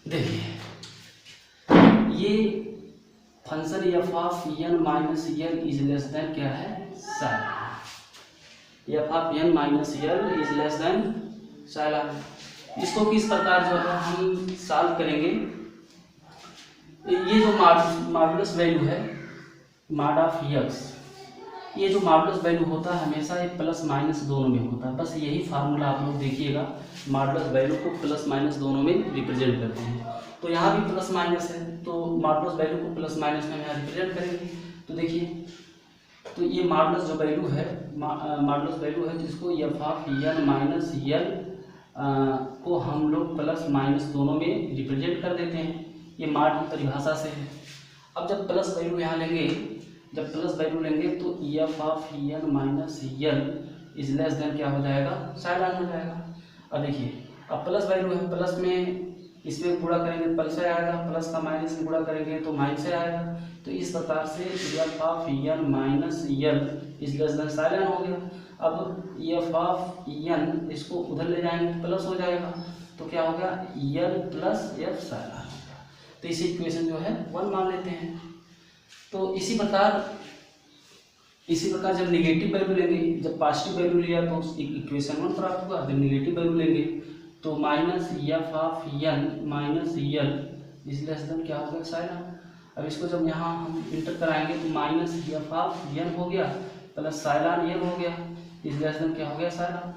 देखिए ये function f of n minus L is less than क्या है, epsilon. f of n minus L is less than epsilon. इसको किस प्रकार जो है हम सॉल्व करेंगे। ये जो मॉडुलस वैल्यू है मॉड ऑफ x, ये जो मॉडुलस वैल्यू होता है हमेशा ये प्लस माइनस दोनों में होता है। बस यही फार्मूला आप लोग देखिएगा, मॉडुलस वैल्यू को प्लस माइनस दोनों में रिप्रेजेंट करते हैं। तो यहाँ भी प्लस माइनस है, तो मॉडुलस वैल्यू को प्लस माइनस में यहाँ रिप्रेजेंट करेंगे। तो देखिए, तो ये मॉडुलस जो वैल्यू है, मॉडुलस वैल्यू है जिसको f ऑफ n माइनस यल को हम लोग प्लस माइनस दोनों में रिप्रेजेंट कर देते हैं। ये मॉड की परिभाषा से है। अब जब प्लस वैल्यू यहाँ लेंगे, जब प्लस वैल्यू लेंगे तो f of n minus L is less than क्या हो जाएगा, साइलान हो जाएगा। अब देखिए, अब प्लस वैल्यू है, प्लस में इसमें गुणा करेंगे प्लस से आएगा, प्लस का माइनस में गुणा करेंगे तो माइनस से आएगा। तो इस प्रकार से f of n minus L is less than epsilon हो गया। अब f ऑफ n इसको उधर ले जाएंगे प्लस हो जाएगा, तो क्या हो गया, यल प्लस f साइलान। तो इसी इक्वेशन जो है 1 मान लेते हैं। तो इसी प्रकार जब नेगेटिव वैल्यू लेंगे, जब पॉजिटिव वैल्यू लिया तो इक्वेशन 1 प्राप्त हुआ। जब नेगेटिव वैल्यू लेंगे तो minus f of n minus L is less than क्या हो गया, साइलान। अब इसको जब यहाँ हम इंटर कराएंगे तो माइनस f ऑफ n हो गया प्लस साइलान n हो गया इज लेस देन क्या हो गया, साइलान।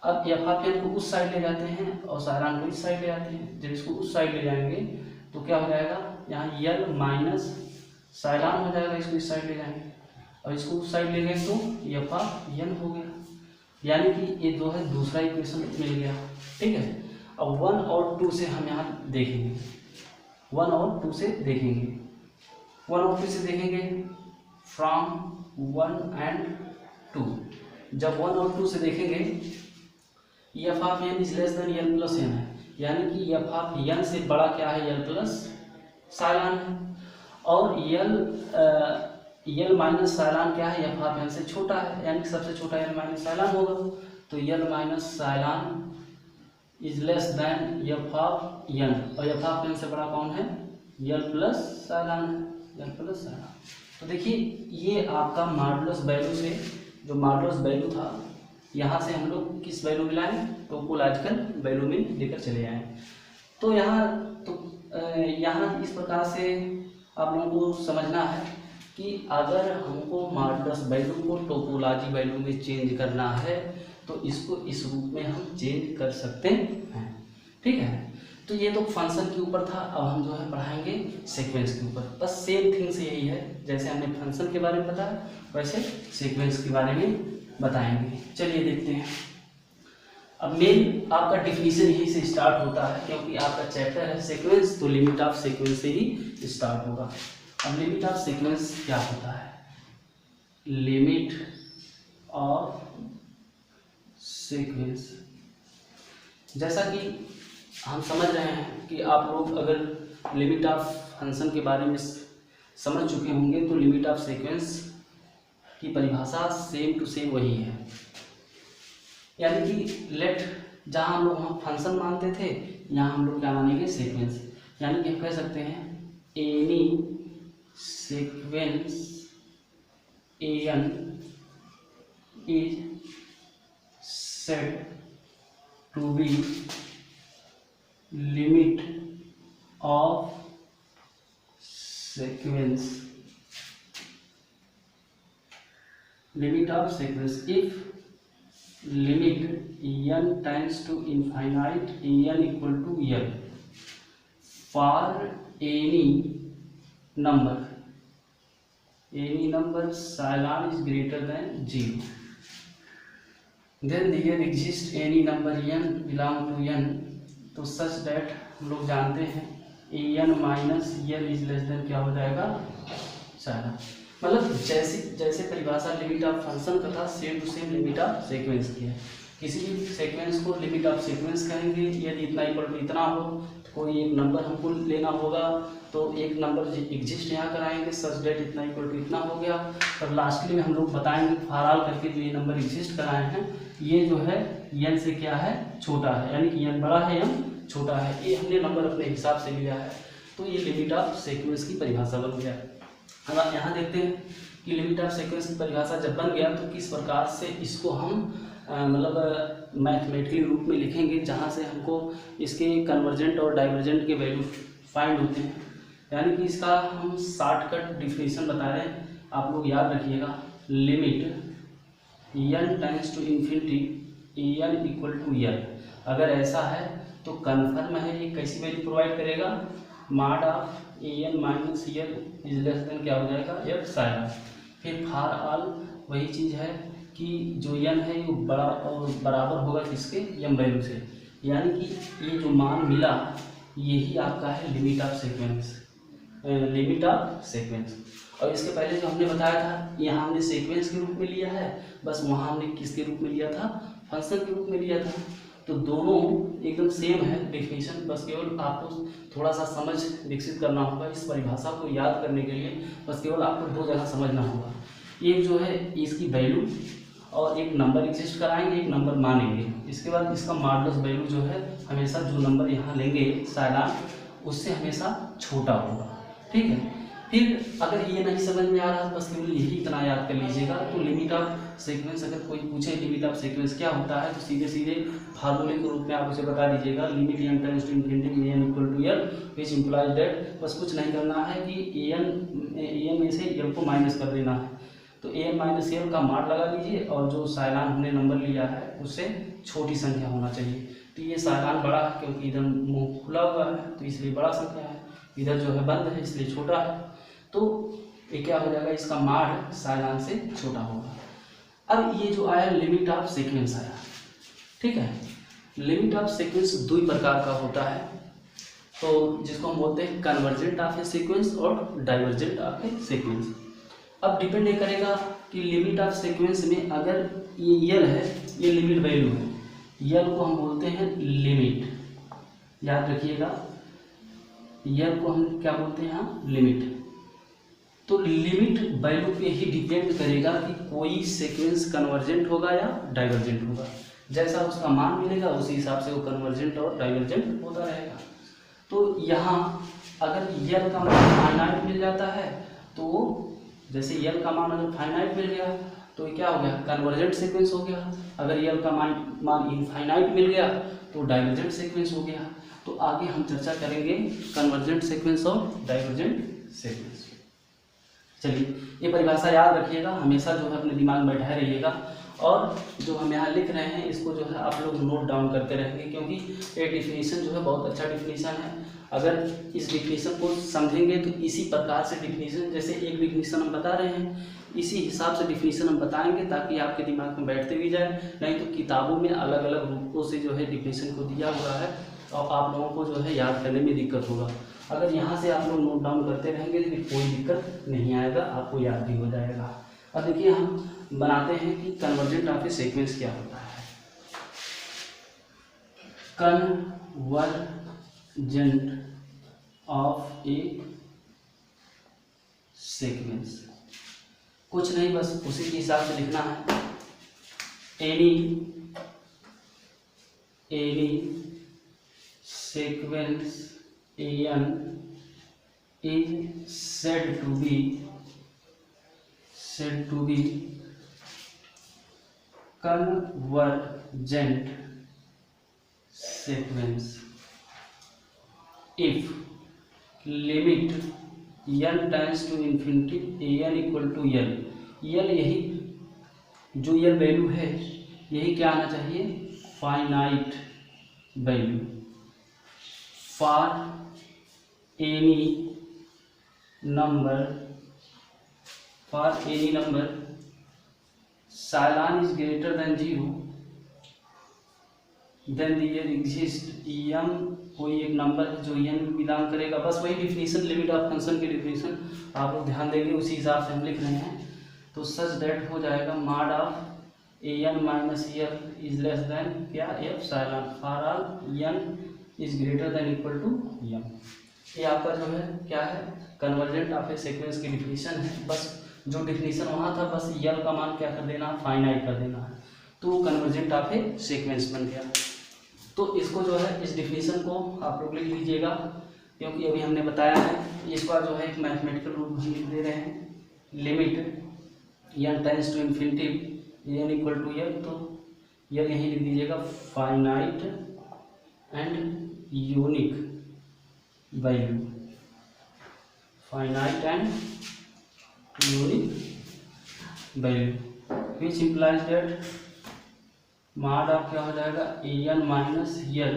अब f ऑफ n को उस साइड ले जाते हैं और साइलान को इस साइड ले जाते हैं। जब इसको उस साइड ले जाएंगे तो क्या हो जाएगा, यहाँ यल माइनस साइलान हो जाएगा, इसको इस साइड ले जाएंगे और इसको उस साइड ले गए तो f ऑफ n हो गया, यानी कि ये जो है दूसरा इक्वेशन मिल गया। ठीक है, अब 1 और 2 से हम यहाँ देखेंगे। 1 और 2 से देखेंगे, 1 और 2 से देखेंगे फ्रॉम 1 एंड 2। जब 1 और 2 से देखेंगे f of n is less than L plus n है, यानी कि एफ ऑफ एन से बड़ा क्या है, एल प्लस साइलान है, और एल माइनस साइलान क्या है, एफ ऑफ एन से छोटा है, यानी कि सबसे छोटा एल माइनस साइलान होगा। तो l minus epsilon is less than f of n, और एफ ऑफ एन से बड़ा कौन है, एल प्लस साइलान है, एल प्लस साइलान। तो देखिए ये आपका मॉडुलस वैल्यू से, जो मॉडुलस वैल्यू था यहाँ से हम लोग किस वैल्यू में लाएं, टोपोलॉजिकल वैल्यू में लेकर चले आए। तो यहाँ इस प्रकार से आप लोगों को समझना है कि अगर हमको मॉडुलस वैल्यू को टोपोलॉजी वैल्यू में चेंज करना है तो इसको इस रूप में हम चेंज कर सकते हैं, ठीक है। तो ये तो फंक्शन के ऊपर था, अब हम जो है पढ़ाएंगे सीक्वेंस के ऊपर। बस सेम थिंग्स यही है, जैसे हमने फंक्शन के बारे में बताया वैसे सीक्वेंस के बारे में बताएंगे। चलिए देखते हैं। अब मेन आपका डिफिनीशन यही से स्टार्ट होता है, क्योंकि आपका चैप्टर है सीक्वेंस, तो लिमिट ऑफ सीक्वेंस से ही स्टार्ट होगा। अब लिमिट ऑफ सीक्वेंस क्या होता है, लिमिट ऑफ सीक्वेंस, जैसा कि हम समझ रहे हैं कि आप लोग अगर लिमिट ऑफ फंक्शन के बारे में समझ चुके होंगे तो लिमिट ऑफ सीक्वेंस की परिभाषा सेम टू सेम वही है, यानी कि लेट जहाँ हम लोग वहाँ फंक्शन मानते थे यहाँ हम लोग क्या मानेंगे, सीक्वेंस। यानी कि हम कह सकते हैं any sequence n is said to be limit of sequence, limit of sequence if limit n tends to infinite n equal to n for any number psilon is greater than 0, then there exists any number n belong to n तो such that हम लोग जानते हैं n minus n is less than क्या हो जाएगा, साइलॉन। मतलब जैसे परिभाषा लिमिट ऑफ फंक्शन का था same to same limit of sequence की है। किसी भी सीक्वेंस को लिमिट ऑफ सीक्वेंस कहेंगे, यदि इतना इक्वल टू इतना हो तो कोई एक नंबर हमको लेना होगा, तो एक नंबर एग्जिस्ट यहाँ कराएंगे सच डेट इतना इक्वल टू इतना हो गया, और लास्टली में हम लोग बताएंगे फॉर ऑल करके जो ये नंबर एग्जिस्ट कराए हैं ये जो है n से क्या है, छोटा है, यानी कि n बड़ा है m छोटा है, ये हमने नंबर अपने हिसाब से लिया है, तो ये लिमिट ऑफ सीक्वेंस की परिभाषा बन गया। अब आप यहाँ देखते हैं कि लिमिट ऑफ सीक्वेंस की परिभाषा जब बन गया तो किस प्रकार से इसको हम मतलब मैथमेटिकली रूप में लिखेंगे, जहाँ से हमको इसके कन्वर्जेंट और डाइवर्जेंट के वैल्यू फाइंड होते हैं। यानी कि इसका हम शॉर्टकट डिफिनीशन बता रहे हैं, आप लोग याद रखिएगा, limit n tends to infinity n equal to n, अगर ऐसा है तो कन्फर्म है ये कैसी वैल्यू प्रोवाइड करेगा, mod of an minus n is less than क्या हो जाएगा, f साइलॉन। फिर फॉर ऑल वही चीज़ है कि जो n है वो बड़ा और बराबर होगा किसके, m वैल्यू से, यानी कि ये जो मान मिला यही आपका है limit of sequence, limit of sequence. और इसके पहले जो हमने बताया था यहाँ हमने सीक्वेंस के रूप में लिया है, बस वहाँ हमने किसके रूप में लिया था, फंक्शन के रूप में लिया था। तो दोनों एकदम सेम है डेफिनेशन, बस केवल आपको थोड़ा सा समझ विकसित करना होगा इस परिभाषा को याद करने के लिए। बस केवल आपको दो जगह समझना होगा, एक जो है इसकी वैल्यू और एक नंबर एग्जिस्ट कराएंगे, एक नंबर मानेंगे, इसके बाद इसका मॉडुलस वैल्यू जो है हमेशा जो नंबर यहाँ लेंगे साइलॉन उससे हमेशा छोटा होगा, ठीक है। फिर अगर ये नहीं समझ में आ रहा बस केवल यही इतना याद कर लीजिएगा। तो लिमिट ऑफ सीक्वेंस अगर कोई पूछे लिमिट ऑफ सीक्वेंस क्या होता है तो सीधे सीधे फार्मूले के रूप में आप उसे बता दीजिएगा, limit n tends to infinity n equal to l which implies that, बस कुछ नहीं करना है कि an में से l को माइनस कर देना है, तो an माइनस l का माड लगा लीजिए और जो साइलॉन हमने नंबर लिया है उससे छोटी संख्या होना चाहिए। तो ये साइलॉन बड़ा है क्योंकि इधर मुँह खुला हुआ है तो इसलिए बड़ा संख्या है, इधर जो है बंद है इसलिए छोटा है, तो ये क्या हो जाएगा, इसका माड साइलॉन से छोटा होगा। अब ये जो आया लिमिट ऑफ सीक्वेंस आया, ठीक है। लिमिट ऑफ सीक्वेंस दो प्रकार का होता है, तो जिसको हम बोलते हैं कन्वर्जेंट ऑफ ए सीक्वेंस और डाइवर्जेंट ऑफ ए सीक्वेंस। अब डिपेंड ये करेगा कि लिमिट ऑफ सीक्वेंस में अगर ये यल है, ये लिमिट वैल्यू है, यल को हम बोलते हैं लिमिट, याद रखिएगा, यल को हम क्या बोलते हैं यहाँ, लिमिट। तो लिमिट वैल्यू पे ही डिपेंड करेगा कि कोई सीक्वेंस कन्वर्जेंट होगा या डाइवर्जेंट होगा। जैसा उसका मान मिलेगा उसी हिसाब से वो कन्वर्जेंट और डाइवर्जेंट होता रहेगा। तो यहाँ अगर यल का मान फाइनाइट मिल जाता है तो जैसे यल का मान अगर फाइनाइट मिल गया तो ये क्या हो गया, कन्वर्जेंट सीक्वेंस हो गया। अगर यल का मान इनफाइनाइट मिल गया तो डाइवर्जेंट सीक्वेंस हो गया। तो आगे हम चर्चा करेंगे कन्वर्जेंट सीक्वेंस और डाइवर्जेंट सीक्वेंस। चलिए ये परिभाषा याद रखिएगा, हमेशा जो है अपने दिमाग में बैठाए रहिएगा, और जो हम यहाँ लिख रहे हैं इसको जो है आप लोग नोट डाउन करते रहेंगे, क्योंकि ये डिफिनीशन जो है बहुत अच्छा डिफिनीशन है। अगर इस डिफिनीशन को समझेंगे तो इसी प्रकार से डिफिनीशन, जैसे एक डिफिनीशन हम बता रहे हैं इसी हिसाब से डिफिनीशन हम बताएंगे ताकि आपके दिमाग में बैठते भी जाए। नहीं तो किताबों में अलग अलग रूपों से जो है डिफिनीशन को दिया हुआ है और आप लोगों को जो है याद करने में दिक्कत होगा। अगर यहाँ से आप लोग नोट डाउन करते रहेंगे तो फिर कोई दिक्कत नहीं आएगा, आपको याद भी हो जाएगा। अब देखिए हम बनाते हैं कि कन्वर्जेंट ऑफ ए सीक्वेंस क्या होता है। कन्वर्जेंट ऑफ ए सीक्वेंस कुछ नहीं, बस उसी के हिसाब से लिखना है। Any sequence an is said to be convergent sequence if limit n tends to infinity an equal to l। यही जो यल वैल्यू है यही क्या आना चाहिए, finite value for any number psilon is greater than 0 then there exists m कोई एक number है जो n में बिलोंग करेगा। बस वही डिफिनीशन, लिमिट ऑफ फंक्शन की डिफिनीशन आप लोग ध्यान देंगे, उसी हिसाब से हम लिख रहे हैं। तो सच दैट हो जाएगा mod of an minus L is less than क्या, epsilon for all n is greater than equal to m। ये आपका जो है क्या है, कन्वर्जेंट ऑफ ए सीक्वेंस की डिफिनीशन है। बस जो डिफिनीशन वहाँ था बस यल का मान क्या कर देना, फाइनाइट कर देना है, तो कन्वर्जेंट ऑफ ए सीक्वेंस बन गया। तो इसको जो है इस डिफिनीशन को आप लोग लिख लीजिएगा, क्योंकि अभी हमने बताया है इसका जो है एक मैथमेटिकल रूप हम लिख दे रहे हैं। Limit n tends to infinity n equal to l, तो यल यहीं लिख दीजिएगा, finite and unique value, finite and unique value which implies that mod of क्या हो जाएगा, an minus L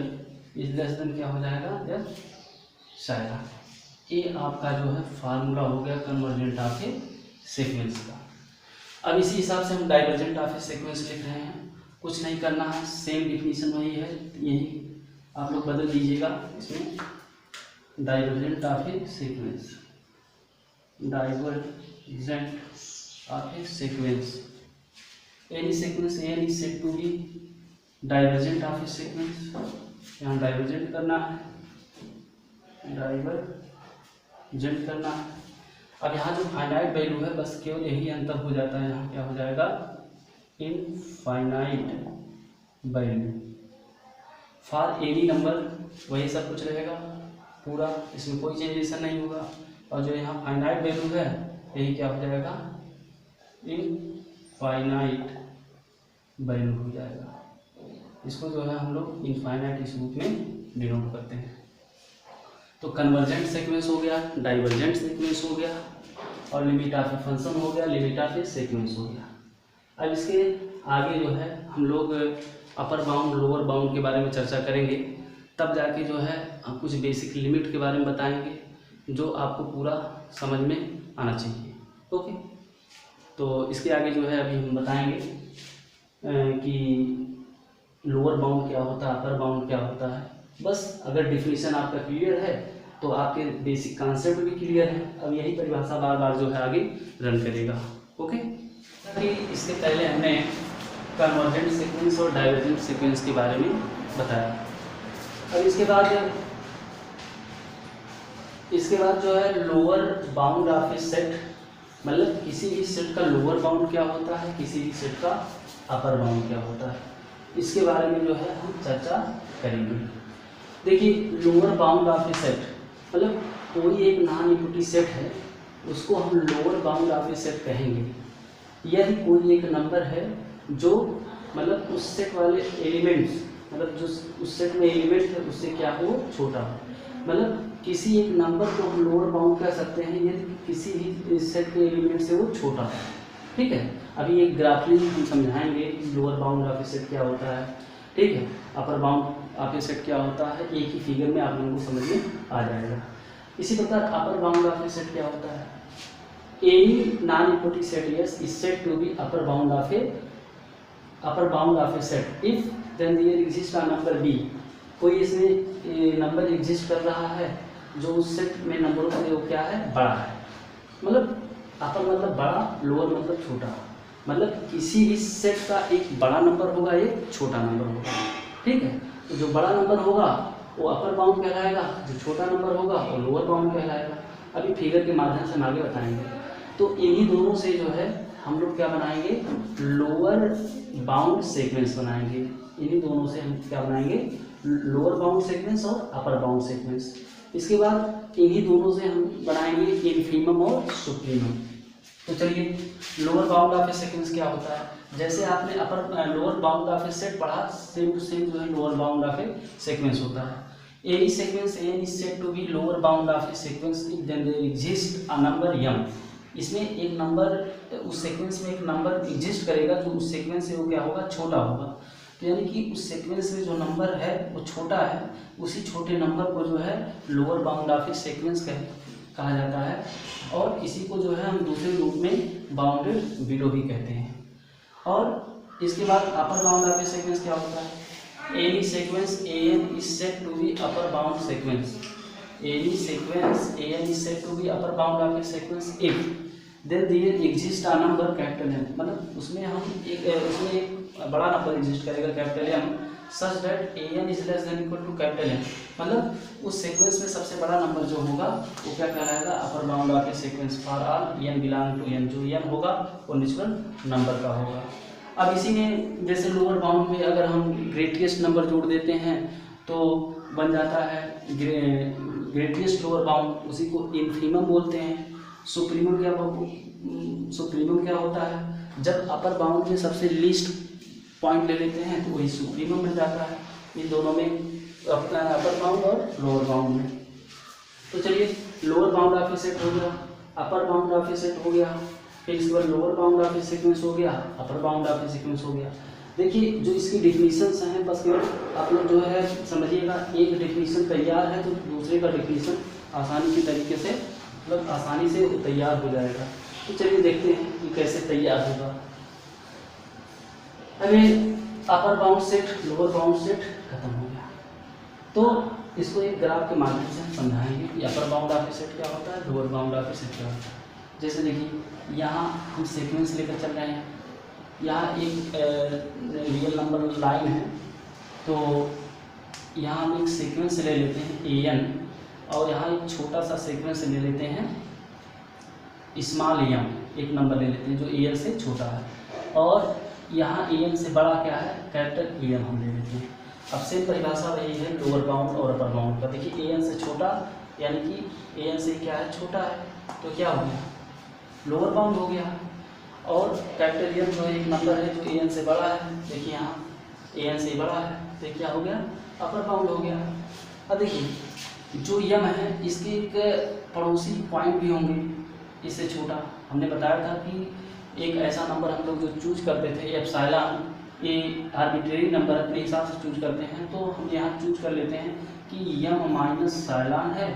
is less than क्या हो जाएगा, एप्सिलॉन। ये आपका जो है फार्मूला हो गया कन्वर्जेंट ऑफ ए सीक्वेंस का। अब इसी हिसाब से हम डाइवर्जेंट ऑफ ए सीक्वेंस लिख रहे हैं, कुछ नहीं करना है, सेम डिफिनीशन वही है, यही आप लोग बदल दीजिएगा इसमें। Divergent of a sequence, divergent of a sequence, any sequence n is said to be divergent of a sequence. यहाँ डाइवर्जेंट करना है, डाइवर्जेंट करना है। अब यहाँ जो फाइनाइट वैल्यू है बस केवल यही अंतर हो जाता है, यहाँ क्या हो जाएगा, infinite value for any number, वही सब कुछ रहेगा पूरा, इसमें कोई चेंजेशन नहीं होगा। और जो यहाँ फाइनाइट वैल्यू है यही क्या हो जाएगा, इनफाइनाइट वैल्यू हो जाएगा। इसको जो है हम लोग इनफाइनाइट इस रूप में डिनोट करते हैं। तो कन्वर्जेंट सीक्वेंस हो गया, डाइवर्जेंट सीक्वेंस हो गया, और लिमिट ऑफ ए फंक्शन हो गया, लिमिट ऑफ ए सीक्वेंस हो गया। अब इसके आगे जो है हम लोग अपर बाउंड लोअर बाउंड के बारे में चर्चा करेंगे, तब जाके जो है हम कुछ बेसिक लिमिट के बारे में बताएंगे जो आपको पूरा समझ में आना चाहिए। ओके, तो इसके आगे जो है अभी हम बताएंगे कि लोअर बाउंड क्या होता है, अपर बाउंड क्या होता है, बस अगर डिफिनीशन आपका क्लियर है तो आपके बेसिक कॉन्सेप्ट भी क्लियर है। अब यही परिभाषा बार बार जो है आगे रन करेगा। ओके, कि इसके पहले हमने कन्वर्जेंट सीक्वेंस और डाइवर्जेंट सीक्वेंस के बारे में बताया। अब इसके बाद जो है lower bound of a set, मतलब किसी भी सेट का लोअर बाउंड क्या होता है, किसी भी सेट का अपर बाउंड क्या होता है, इसके बारे में जो है हम चर्चा करेंगे। देखिए, lower bound of a set मतलब कोई एक नॉन इक्विटी सेट है, उसको हम lower bound of a set कहेंगे। यदि कोई एक नंबर है जो मतलब उस सेट वाले एलिमेंट्स, मतलब जो उस सेट में एलिमेंट है उससे क्या हो, छोटा हो, मतलब किसी एक नंबर को हम लोअर बाउंड कह सकते हैं यदि किसी भी सेट के एलिमेंट से वो छोटा है। ठीक है, अभी एक ग्राफिकली हम समझाएंगे lower bound of a set क्या होता है। ठीक है, अपर बाउंड ऑफ ए सेट क्या होता है, एक ही फिगर में आप लोगों को समझ में आ जाएगा। इसी प्रकार upper bound of a set क्या होता है, any non equity set S is said to be upper bound of a set if then there exist a number B. कोई इसमें नंबर एग्जिस्ट कर रहा है जो उस सेट में नंबरों से वो क्या है, बड़ा है। मतलब अपर मतलब बड़ा, लोअर मतलब छोटा, मतलब किसी भी सेट का एक बड़ा नंबर होगा, एक छोटा नंबर होगा। ठीक है, तो जो बड़ा नंबर होगा वो अपर बाउंड कहलाएगा, जो छोटा नंबर होगा वो लोअर बाउंड कहलाएगा। अभी फिगर के माध्यम से हम आगे बताएंगे। तो इन्हीं दोनों से जो है हम लोग क्या बनाएंगे, लोअर बाउंड सीक्वेंस बनाएंगे। इन्हीं दोनों से हम क्या बनाएंगे, लोअर बाउंड सीक्वेंस और अपर बाउंड सीक्वेंस। इसके बाद इन्हीं दोनों से हम बनाएंगे इन्फीमम और सुप्रीमम। तो चलिए, lower bound of a sequence क्या होता है, जैसे आपने upper lower bound of a set पढ़ा, सेम टू सेम जो है lower bound of a sequence होता है। Any sequence n is said to be lower bound of a sequence if then there exist a number m। इसमें एक number, उस sequence में एक नंबर एग्जिस्ट करेगा जो उस सीक्वेंस से वो क्या होगा, छोटा होगा। तो यानी कि उस सीक्वेंस में जो नंबर है वो छोटा है, उसी छोटे नंबर को जो है lower bound of a sequence कहा जाता है। और इसी को जो है हम दूसरे रूप में बाउंडेड विडो भी कहते हैं। और इसके बाद upper bound of a sequence क्या होता है, any sequence an is said to be upper bound sequence. Any sequence an is said to be upper bound of a sequence if then there exist a number capital M। मतलब उसमें एक बड़ा number exist करेगा capital M such that an is less than equal to capital M। मतलब उस sequence में सबसे बड़ा नंबर जो होगा वो क्या कहलाएगा, upper bound of a sequence for all n belong to n। जो n होगा वो नेचुरल नंबर का होगा। अब इसी में जैसे लोअर बाउंड में अगर हम ग्रेटेस्ट नंबर जोड़ देते हैं तो बन जाता है ग्रेटेस्ट लोअर बाउंड, उसी को इन्फीमम बोलते हैं। सुप्रीमम क्या होता है, जब अपर बाउंड में सबसे लीस्ट पॉइंट ले लेते हैं तो वही सुप्रीमम बन जाता है। इन दोनों में अपर बाउंड और लोअर बाउंड में। तो चलिए, lower bound of a set हो गया, अपर बाउंड ऑफ ए सेट हो गया, फिर इसके बाद lower bound of a sequence हो गया, अपर बाउंड ऑफ ए सीक्वेंस हो गया। देखिए, जो इसकी डिफिनीशंस हैं बस केवल आप लोग जो है समझिएगा, एक डिफिनीशन तैयार है तो दूसरे का डिफिनीशन आसानी के तरीके से मतलब आसानी से तैयार हो जाएगा। तो चलिए देखते हैं कि कैसे तैयार होगा। अभी upper bound set lower bound set खत्म हो गया, तो इसको एक ग्राफ के माध्यम से हम समझाएंगे कि अपर बाउंड ऑफ ए सेट क्या होता है, lower bound of a set क्या होता है। जैसे देखिए, यहाँ हम सीक्वेंस लेकर चल रहे हैं, यहाँ एक रियल नंबर लाइन है, तो यहाँ हम एक सीक्वेंस ले लेते हैं an, और यहाँ एक छोटा सा सीक्वेंस ले लेते हैं स्मॉल m, एक नंबर ले लेते हैं जो an से छोटा है, और यहाँ an से बड़ा क्या है, कैपिटल Em हम ले लेते हैं। अब सेम परिभाषा वही है लोअर बाउंड और अपर बाउंड का। देखिए, an से छोटा यानी कि an से क्या है, छोटा है, तो क्या हो गया, लोअर बाउंड हो गया। और कैपिटल M जो एक नंबर है जो an से बड़ा है, देखिए यहाँ an से बड़ा है, तो क्या हो गया, अपर बाउंड हो गया। अब देखिए, जो m है इसके एक पड़ोसी पॉइंट भी होंगे इससे छोटा। हमने बताया था कि एक ऐसा नंबर हम लोग जो चूज करते थे एप्सिलॉन, ये आर्बिट्रेरी नंबर अपने हिसाब से चूज करते हैं, तो हम यहाँ चूज कर लेते हैं कि m माइनस साइलान है,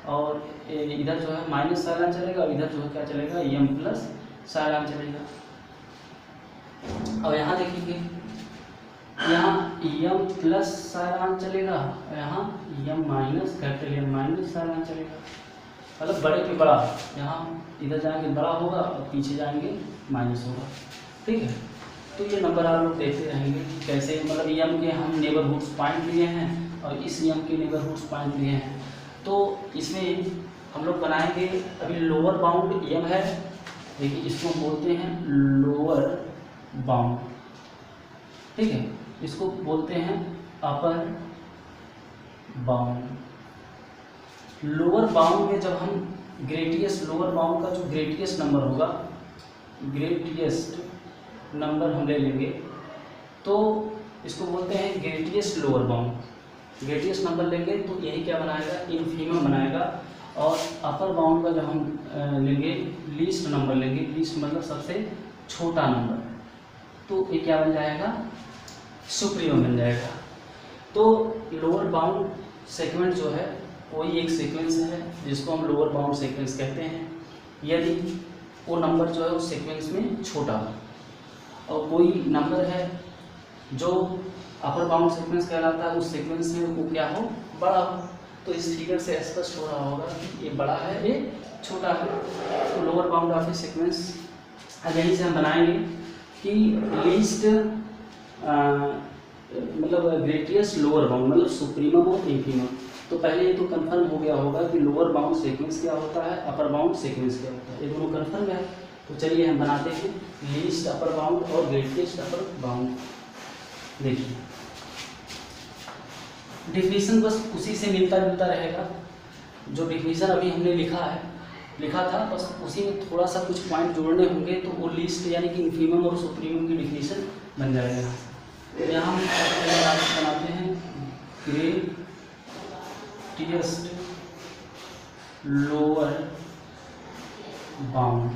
और इधर जो है माइनस साइलान चलेगा और इधर जो है क्या चलेगा, m प्लस साइलान चलेगा। अब यहाँ देखिए यहाँ यम प्लस साइलान चलेगा, यहाँ यम माइनस कैपिटल यम माइनस साइलान चलेगा। मतलब बड़े पे बड़ा, यहाँ इधर जाएंगे बड़ा होगा और पीछे जाएंगे माइनस होगा। ठीक है, तो ये नंबर आप लोग देखते रहेंगे कैसे, मतलब यम के हम नेबरहुड्स पॉइंट लिए हैं और इस यम के नेबरहुड्स पॉइंट लिए हैं। तो इसमें हम लोग बनाएंगे, अभी लोअर बाउंड यम है, देखिए इसको बोलते हैं लोअर बाउंड। ठीक है, इसको बोलते हैं अपर बाउंड। लोअर बाउंड में जब हम ग्रेटेस्ट, लोअर बाउंड का जो ग्रेटेस्ट नंबर होगा, ग्रेटेस्ट नंबर हम ले लेंगे तो इसको बोलते हैं greatest lower bound. Greatest number लेंगे तो यही क्या बनाएगा, इनफीमम बनाएगा। और अपर बाउंड का जब हम लेंगे, लीस्ट नंबर लेंगे, लीस्ट मतलब सबसे छोटा नंबर, तो ये क्या बन जाएगा, सुप्रीमम बन जाएगा। तो लोअर बाउंड सीक्वेंस जो है कोई एक सीक्वेंस है जिसको हम लोअर बाउंड सीक्वेंस कहते हैं, यदि वो नंबर जो है उस सीक्वेंस में छोटा हो, और कोई नंबर है जो अपर बाउंड सीक्वेंस कहलाता है, उस सीक्वेंस में वो क्या हो, बड़ा हो। तो इस फिगर से स्पष्ट हो रहा होगा कि ये बड़ा है, ये छोटा है। तो lower bound of a sequence अब यहीं से हम बनाएंगे कि लीस्ट मतलब ग्रेटेस्ट लोअर बाउंड मतलब सुप्रीमम और इंफीमम। तो पहले ये तो कंफर्म हो गया होगा कि लोअर बाउंड सीक्वेंस क्या होता है, अपर बाउंड सीक्वेंस क्या होता है, ये दोनों कंफर्म है। तो चलिए हम बनाते हैं लीस्ट अपर बाउंड और ग्रेटेस्ट अपर बाउंड। देखिए डिफिनीशन बस उसी से मिलता जुलता रहेगा, जो डिफिनीशन अभी हमने लिखा था, बस उसी में थोड़ा सा कुछ पॉइंट जोड़ने होंगे तो वो लिस्ट यानी कि इन्फीमम और सुप्रीमम की डिफिनीशन बन जाएगा। तो यहाँ हम बनाते हैं ग्रेटेस्ट लोअर बाउंड,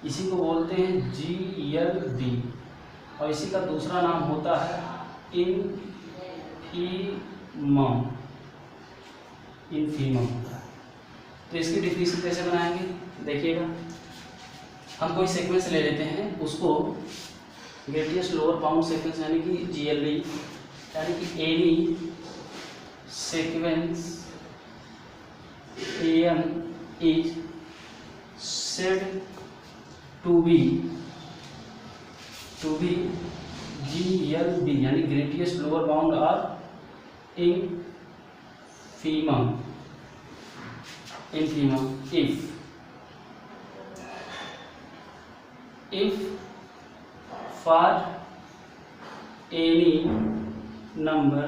इसी को बोलते हैं GLB, और इसी का दूसरा नाम होता है इनफीमम होता है। तो इसकी डिफिनीशन कैसे बनाएंगे, देखिएगा हम कोई सीक्वेंस ले लेते हैं, उसको ग्रेटेस्ट लोअर बाउंड सीक्वेंस यानी कि GLB, यानी कि any sequence AN is said to be GLB यानी ग्रेटेस्ट लोअर बाउंड और infimum if for any number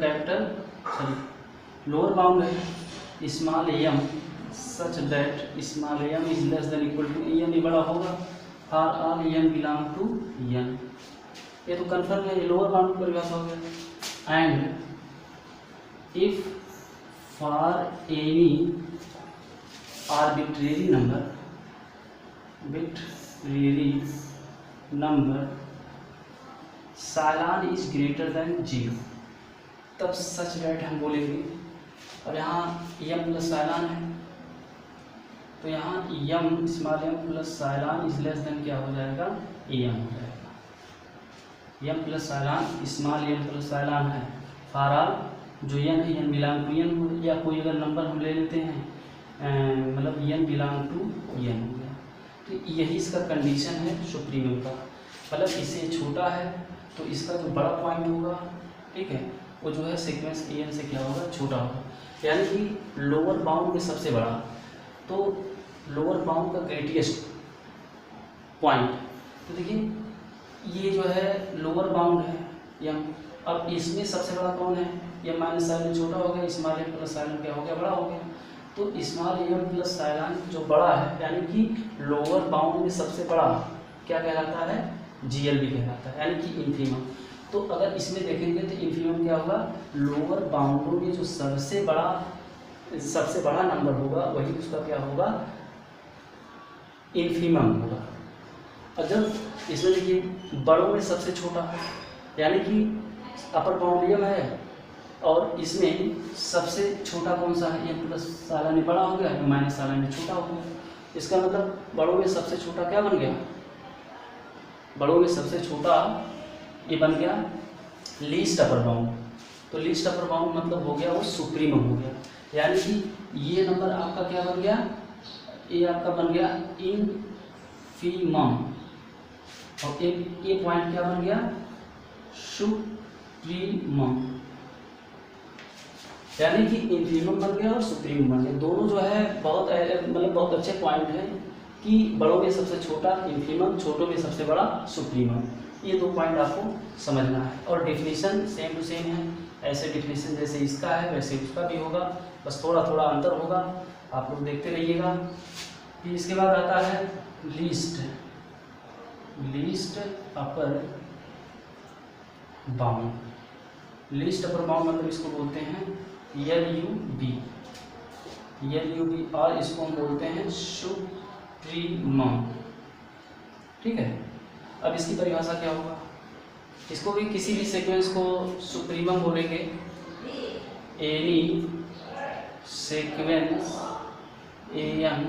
capital lower bound है small m such that small m is less than equal to m, ये बड़ा होगा for all m belong to n। ये तो confirm है, ये लोअर बाउंड की परिभाषा हो गया। And if for any arbitrary number epsilon is greater than 0, तब सच दैट हम बोलेंगे। और यहाँ m प्लस साइलान है, तो यहाँ m small m plus epsilon is less than क्या हो जाएगा, am हो जाएगा। m plus epsilon small m plus epsilon है, फॉर ऑल जो n है n बिलोंग टू n, या कोई अगर नंबर हम ले लेते हैं मतलब n बिलोंग टू n हो गया। तो यही इसका कंडीशन है सुप्रीमम का, मतलब इससे छोटा है तो इसका जो बड़ा पॉइंट होगा, ठीक है, वो जो है सीक्वेंस an से क्या होगा, छोटा होगा। यानी कि लोअर बाउंड में सबसे बड़ा, तो लोअर बाउंड का ग्रेटेस्ट पॉइंट, तो देखिए ये जो है लोअर बाउंड है m, अब इसमें सबसे बड़ा कौन है, m माइनस साइलन छोटा हो गया, स्मॉल m प्लस साइलन क्या हो गया, बड़ा हो गया। तो स्मॉल m प्लस साइलन जो बड़ा है यानी कि लोअर बाउंड में सबसे बड़ा क्या कहलाता है, GLB कहलाता है, यानी कि इन्फीमम। तो अगर इसमें देखेंगे तो इन्फीमम क्या होगा, लोअर बाउंडों में जो सबसे बड़ा नंबर होगा वही उसका क्या होगा, इन्फीमम होगा। और जब इसमें देखिए बड़ों में सबसे छोटा, यानी कि अपर बाउंड m है और इसमें सबसे छोटा कौन सा है, m प्लस साइलान बड़ा हो गया, माइनस साइलान छोटा हो गया। इसका मतलब बड़ों में सबसे छोटा क्या बन गया, बड़ों में सबसे छोटा ये बन गया लीस्ट अपर बाउंड। तो लीस्ट अपर बाउंड मतलब हो गया वो सुप्रीमम हो गया, यानी कि ये नंबर आपका क्या बन गया, ये आपका बन गया इनफीमम, और ये पॉइंट क्या बन गया, सुप्रीमम। यानी कि इनफीमम बन गया और सुप्रीमम बन गया। दोनों जो है बहुत मतलब बहुत अच्छे पॉइंट हैं कि बड़ों में सबसे छोटा इनफीमम, छोटों में सबसे बड़ा सुप्रीमम। ये दो पॉइंट आपको समझना है। और डिफिनीशन सेम टू सेम है, ऐसे डिफिनीशन जैसे इसका है वैसे उसका भी होगा, बस थोड़ा थोड़ा अंतर होगा, आप लोग देखते रहिएगा। फिर इसके बाद आता है least upper bound. Least upper bound मतलब इसको बोलते हैं LUB, और इसको हम बोलते हैं सुप्रीमम। ठीक है, अब इसकी परिभाषा क्या होगा, इसको भी किसी भी सीक्वेंस को सुप्रीमम बोलेंगे। Any sequence AM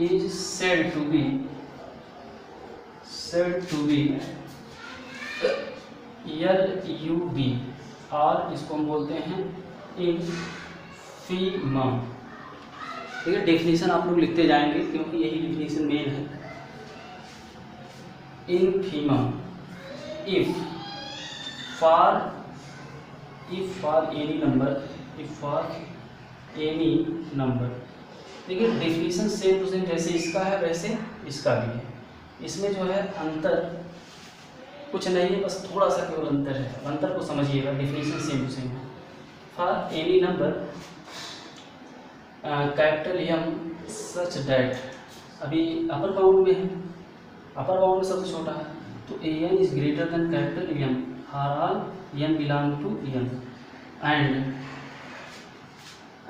is said to be LUB, और इसको हम बोलते हैं इनफीमम। ठीक है, डेफिनेशन आप लोग लिखते जाएंगे क्योंकि यही डेफिनेशन मेन है। Infimum if for any number, ठीक है। डेफिनेशन सेम टू सेम जैसे इसका है वैसे इसका भी है। इसमें जो है अंतर कुछ नहीं है, बस थोड़ा सा केवल अंतर है, अंतर को समझिएगा। डेफिनेशन सेम टू सेम है। For any number capital M such that, अभी अपर बाउंड में है, अपर बाउंड में सबसे छोटा है, तो AN is greater than capital M for all N belong to M,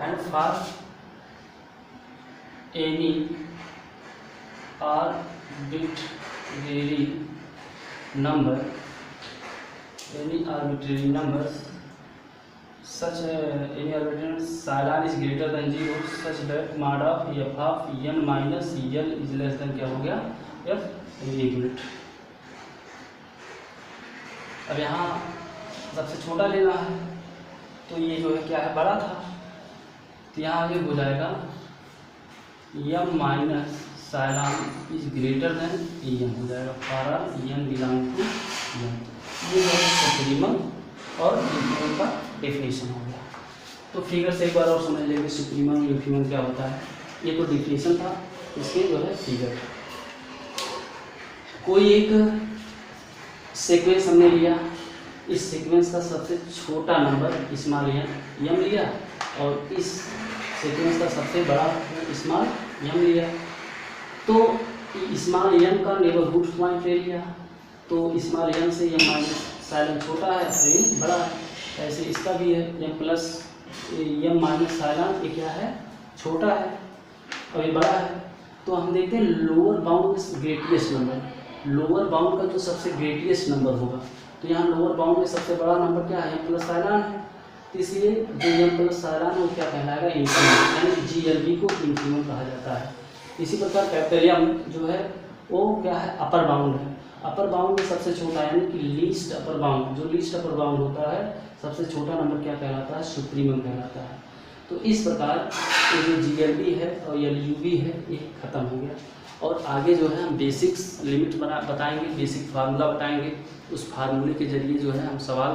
and for any arbitrary number such any arbitrary psilon is greater than 0 such that mod of f of n minus l is less than क्या हो गया, f unit. अब यहाँ सबसे छोटा लेना है, तो ये जो है क्या है, बड़ा था, तो यहाँ आगे हो जाएगा m minus epsilon is greater than EM हो जाएगा, for EM belong to EM। ये जो है सुप्रीमम और इनफीमम का डेफिनेशन हो गया। तो फिगर से एक बार और समझ लेंगे सुप्रीमम इनफीमम क्या होता है। ये तो डेफिनेशन था, इसके जो है फिगर। कोई एक सीक्वेंस हमने लिया, इस सीक्वेंस का सबसे छोटा नंबर स्मॉल m लिया, और इस सीक्वेंस का सबसे बड़ा स्मॉल m लिया, तो स्मॉल m का नेबरहुड पॉइंट ले लिया, तो स्मॉल m से m माइनस साइलन छोटा है तो m बड़ा है। ऐसे इसका भी है, m प्लस m माइनस साइलन ये क्या है, छोटा है और ये बड़ा है। तो हम देखते हैं lower bound greatest number, lower bound का जो सबसे ग्रेटेस्ट नंबर होगा, तो यहाँ लोअर बाउंड में सबसे बड़ा नंबर क्या है, m प्लस साइलन है, तो इसलिए जो m प्लस साइलन है वो क्या कहलाएगा, इनफीमम, यानी GLB को इनफीमम कहा जाता है। इसी प्रकार कैपिटल M जो है वो क्या है, अपर बाउंड है। अपर बाउंड में सबसे छोटा यानी कि लीस्ट अपर बाउंड, जो लीस्ट अपर बाउंड होता है सबसे छोटा नंबर क्या कहलाता है, सुप्रीमम कहलाता है। तो इस प्रकार ये जो GLB है और LUB है ये खत्म हो गया। और आगे जो है हम बेसिक्स लिमिट बताएंगे, बेसिक फार्मूला बताएंगे, उस फार्मूले के जरिए जो है हम सवाल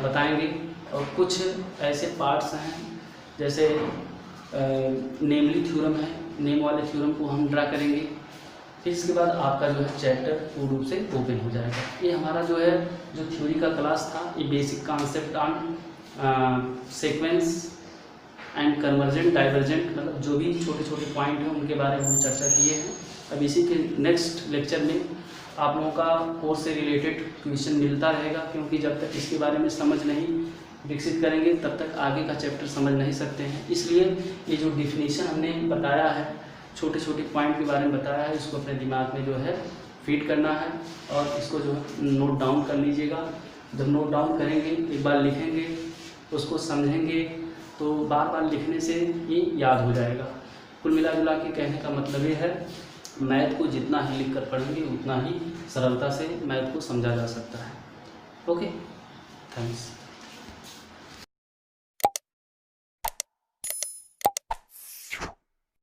बताएंगे। और कुछ ऐसे पार्ट्स हैं जैसे नेमली थ्योरम है, नेम वाले थ्योरम को हम ड्रा करेंगे। फिर इसके बाद आपका जो है चैप्टर पूर्ण रूप से ओपन हो जाएगा। ये हमारा जो है जो थ्योरी का क्लास था, ये basic concept on sequence and convergent divergent, मतलब जो भी छोटे छोटे पॉइंट हैं उनके बारे में हम चर्चा किए हैं। अब इसी के नेक्स्ट लेक्चर में आप लोगों का कोर्स से रिलेटेड क्वेश्चन मिलता रहेगा, क्योंकि जब तक इसके बारे में समझ नहीं विकसित करेंगे तब तक आगे का चैप्टर समझ नहीं सकते हैं। इसलिए ये जो डिफिनीशन हमने बताया है, छोटे छोटे पॉइंट के बारे में बताया है, इसको अपने दिमाग में जो है फीड करना है और इसको जो है नोट डाउन कर लीजिएगा। जब नोट डाउन करेंगे, एक बार लिखेंगे, उसको समझेंगे, तो बार बार लिखने से ये याद हो जाएगा। कुल मिला जुला के कहने का मतलब ये है मैथ को जितना ही लिख कर पढ़ेंगे उतना ही सरलता से मैथ को समझा जा सकता है। Okay, thanks.